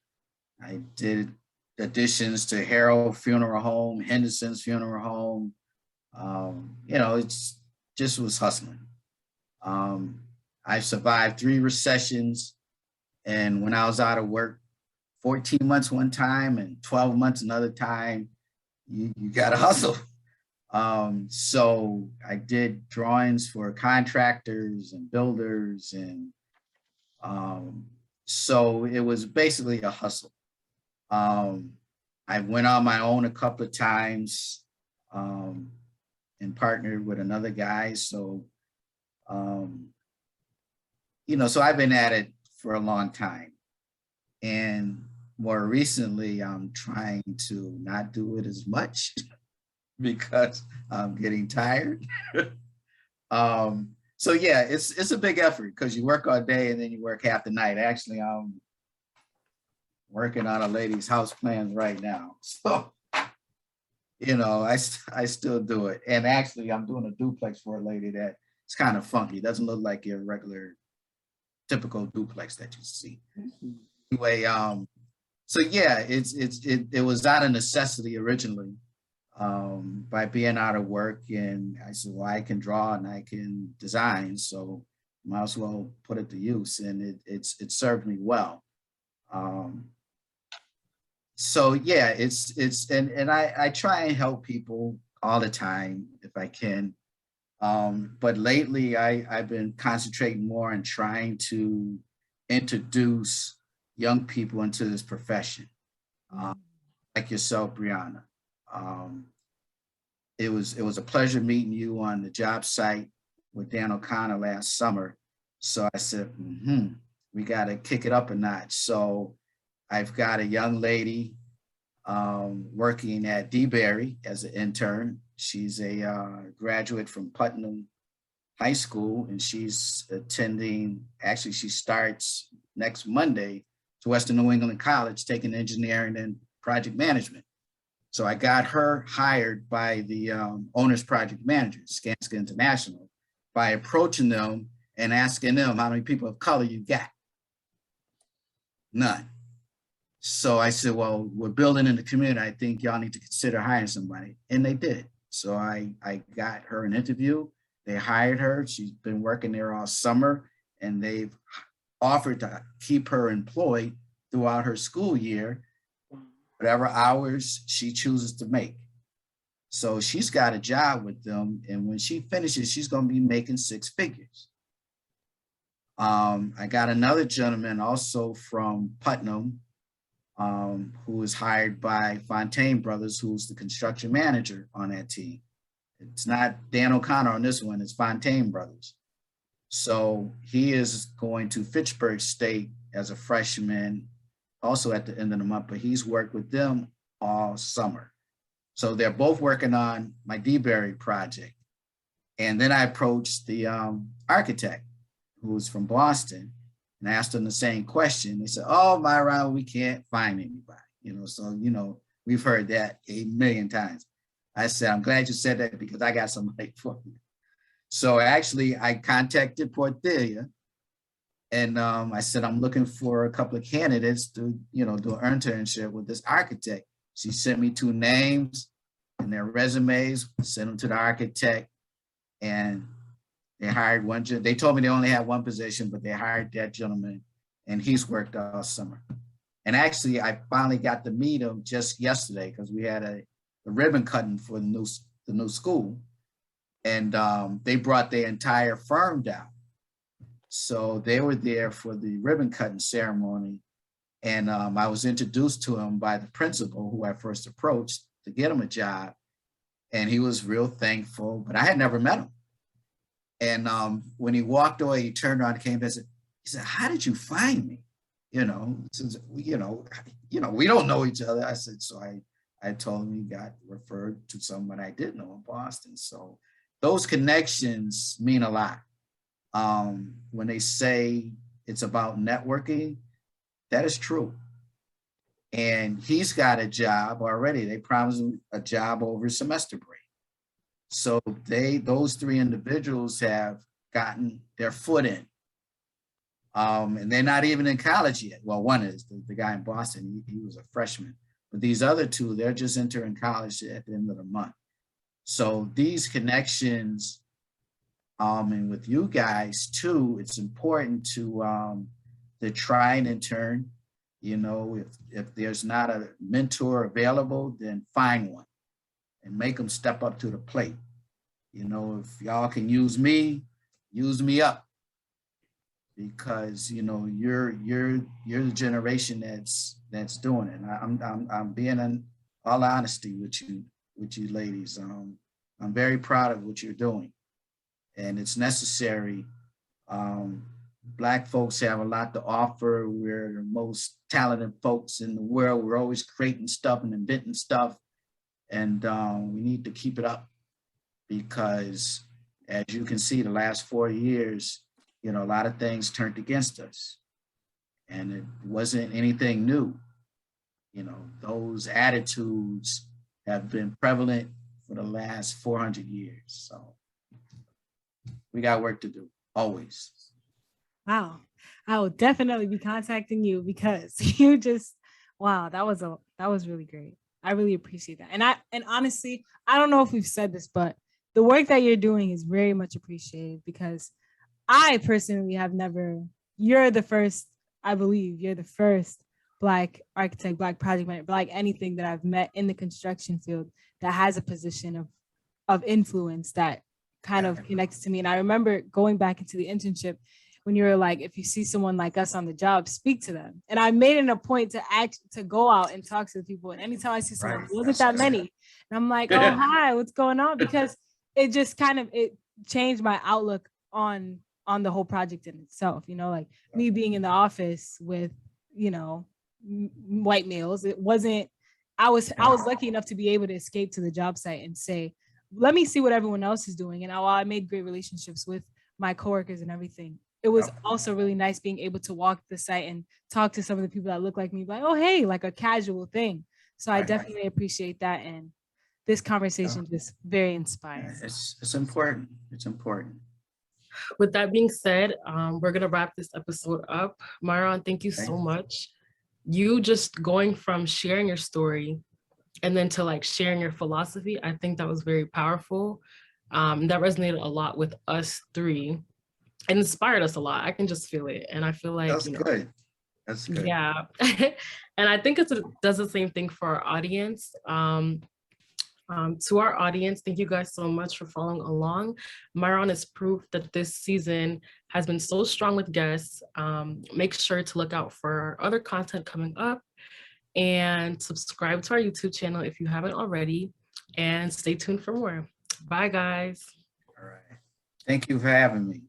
I did additions to Harold Funeral Home, Henderson's Funeral Home. It's just was hustling. I survived 3 recessions, and when I was out of work, 14 months one time and 12 months another time, you got to hustle. So I did drawings for contractors and builders, and so it was basically a hustle. I went on my own a couple of times and partnered with another guy. So, so I've been at it for a long time. And more recently, I'm trying to not do it as much because I'm getting tired. So yeah, it's a big effort because you work all day and then you work half the night. Actually, I'm working on a lady's house plans right now. So, I still do it. And actually, I'm doing a duplex for a lady that it's kind of funky. It doesn't look like your regular, typical duplex that you see. Anyway, so yeah, it was out of necessity originally, by being out of work, and I said, well, I can draw and I can design, so might as well put it to use, and it served me well. So yeah, and I try and help people all the time if I can. But lately I've been concentrating more on trying to introduce young people into this profession, like yourself, Brianna. It was a pleasure meeting you on the job site with Dan O'Connor last summer. So I said, we got to kick it up a notch. So I've got a young lady working at DeBerry as an intern. She's a graduate from Putnam High School, and she's attending, actually she starts next Monday to Western New England College, taking engineering and project management. So I got her hired by the owner's project manager, Skanska International, by approaching them and asking them how many people of color you got. None. So I said, well, we're building in the community. I think y'all need to consider hiring somebody. And they did. So I got her an interview. They hired her. She's been working there all summer, and they've offered to keep her employed throughout her school year, whatever hours she chooses to make. So she's got a job with them. And when she finishes, she's going to be making 6 figures. I got another gentleman also from Putnam, who was hired by Fontaine Brothers, who's the construction manager on that team. It's not Dan O'Connor on this one, it's Fontaine Brothers. So he is going to Fitchburg State as a freshman, also at the end of the month, but he's worked with them all summer. So they're both working on my DeBerry project. And then I approached the architect, who was from Boston, and asked them the same question. They said, oh, Myron, we can't find anybody. So, we've heard that a million times. I said, I'm glad you said that because I got somebody for you. So actually I contacted Portelia, and I said, I'm looking for a couple of candidates to, do an internship with this architect. She sent me 2 names and their resumes, sent them to the architect, and they hired one. They told me they only had 1 position, but they hired that gentleman, and he's worked all summer. And actually, I finally got to meet him just yesterday because we had a ribbon cutting for the new school. And they brought their entire firm down. So they were there for the ribbon cutting ceremony. And I was introduced to him by the principal who I first approached to get him a job. And he was real thankful, but I had never met him. And when he walked away, he turned around and came back and said, how did you find me? Since we don't know each other. I said, so I told him he got referred to someone I did know in Boston. So those connections mean a lot. When they say it's about networking, that is true. And he's got a job already. They promised him a job over semester break. So those three individuals have gotten their foot in. And they're not even in college yet. Well, one is the guy in Boston, he was a freshman. But these other two, they're just entering college at the end of the month. So these connections, and with you guys too, it's important to try and intern. If there's not a mentor available, then find one and make them step up to the plate. If y'all can use me up, because you're the generation that's doing it. And I'm being in all honesty with you ladies. I'm very proud of what you're doing, and it's necessary. Black folks have a lot to offer. We're the most talented folks in the world. We're always creating stuff and inventing stuff, and we need to keep it up, because as you can see, the last 4 years, a lot of things turned against us, and it wasn't anything new. Those attitudes have been prevalent for the last 400 years. So we got work to do, always. Wow. I will definitely be contacting you, because wow, that was really great. I really appreciate that. And honestly, I don't know if we've said this, but the work that you're doing is very much appreciated, because I personally have you're the first Black architect, Black project manager, Black anything that I've met in the construction field that has a position of influence that kind of connects to me. And I remember going back into the internship when you were like, if you see someone like us on the job, speak to them. And I made it a point to go out and talk to the people. And anytime I see someone, there wasn't that many. And I'm like, oh, hi, what's going on? Because it just it changed my outlook on the whole project in itself. Me being in the office with, white males, it wasn't, I was lucky enough to be able to escape to the job site and say, let me see what everyone else is doing. And while I made great relationships with my coworkers and everything, it was also really nice being able to walk the site and talk to some of the people that look like me, like, oh, hey, like a casual thing. So I definitely appreciate that. And this conversation just very inspiring. It's important. It's important. With that being said, we're going to wrap this episode up. Myron, thank you so much. You just going from sharing your story and then to sharing your philosophy, I think that was very powerful. That resonated a lot with us three and inspired us a lot. I can just feel it. And I feel like that's good. That's good. Yeah. And I think it does the same thing for our audience. To our audience, thank you guys so much for following along. Myron is proof that this season has been so strong with guests. Make sure to look out for other content coming up, and subscribe to our YouTube channel if you haven't already, and stay tuned for more. Bye, guys. All right. Thank you for having me.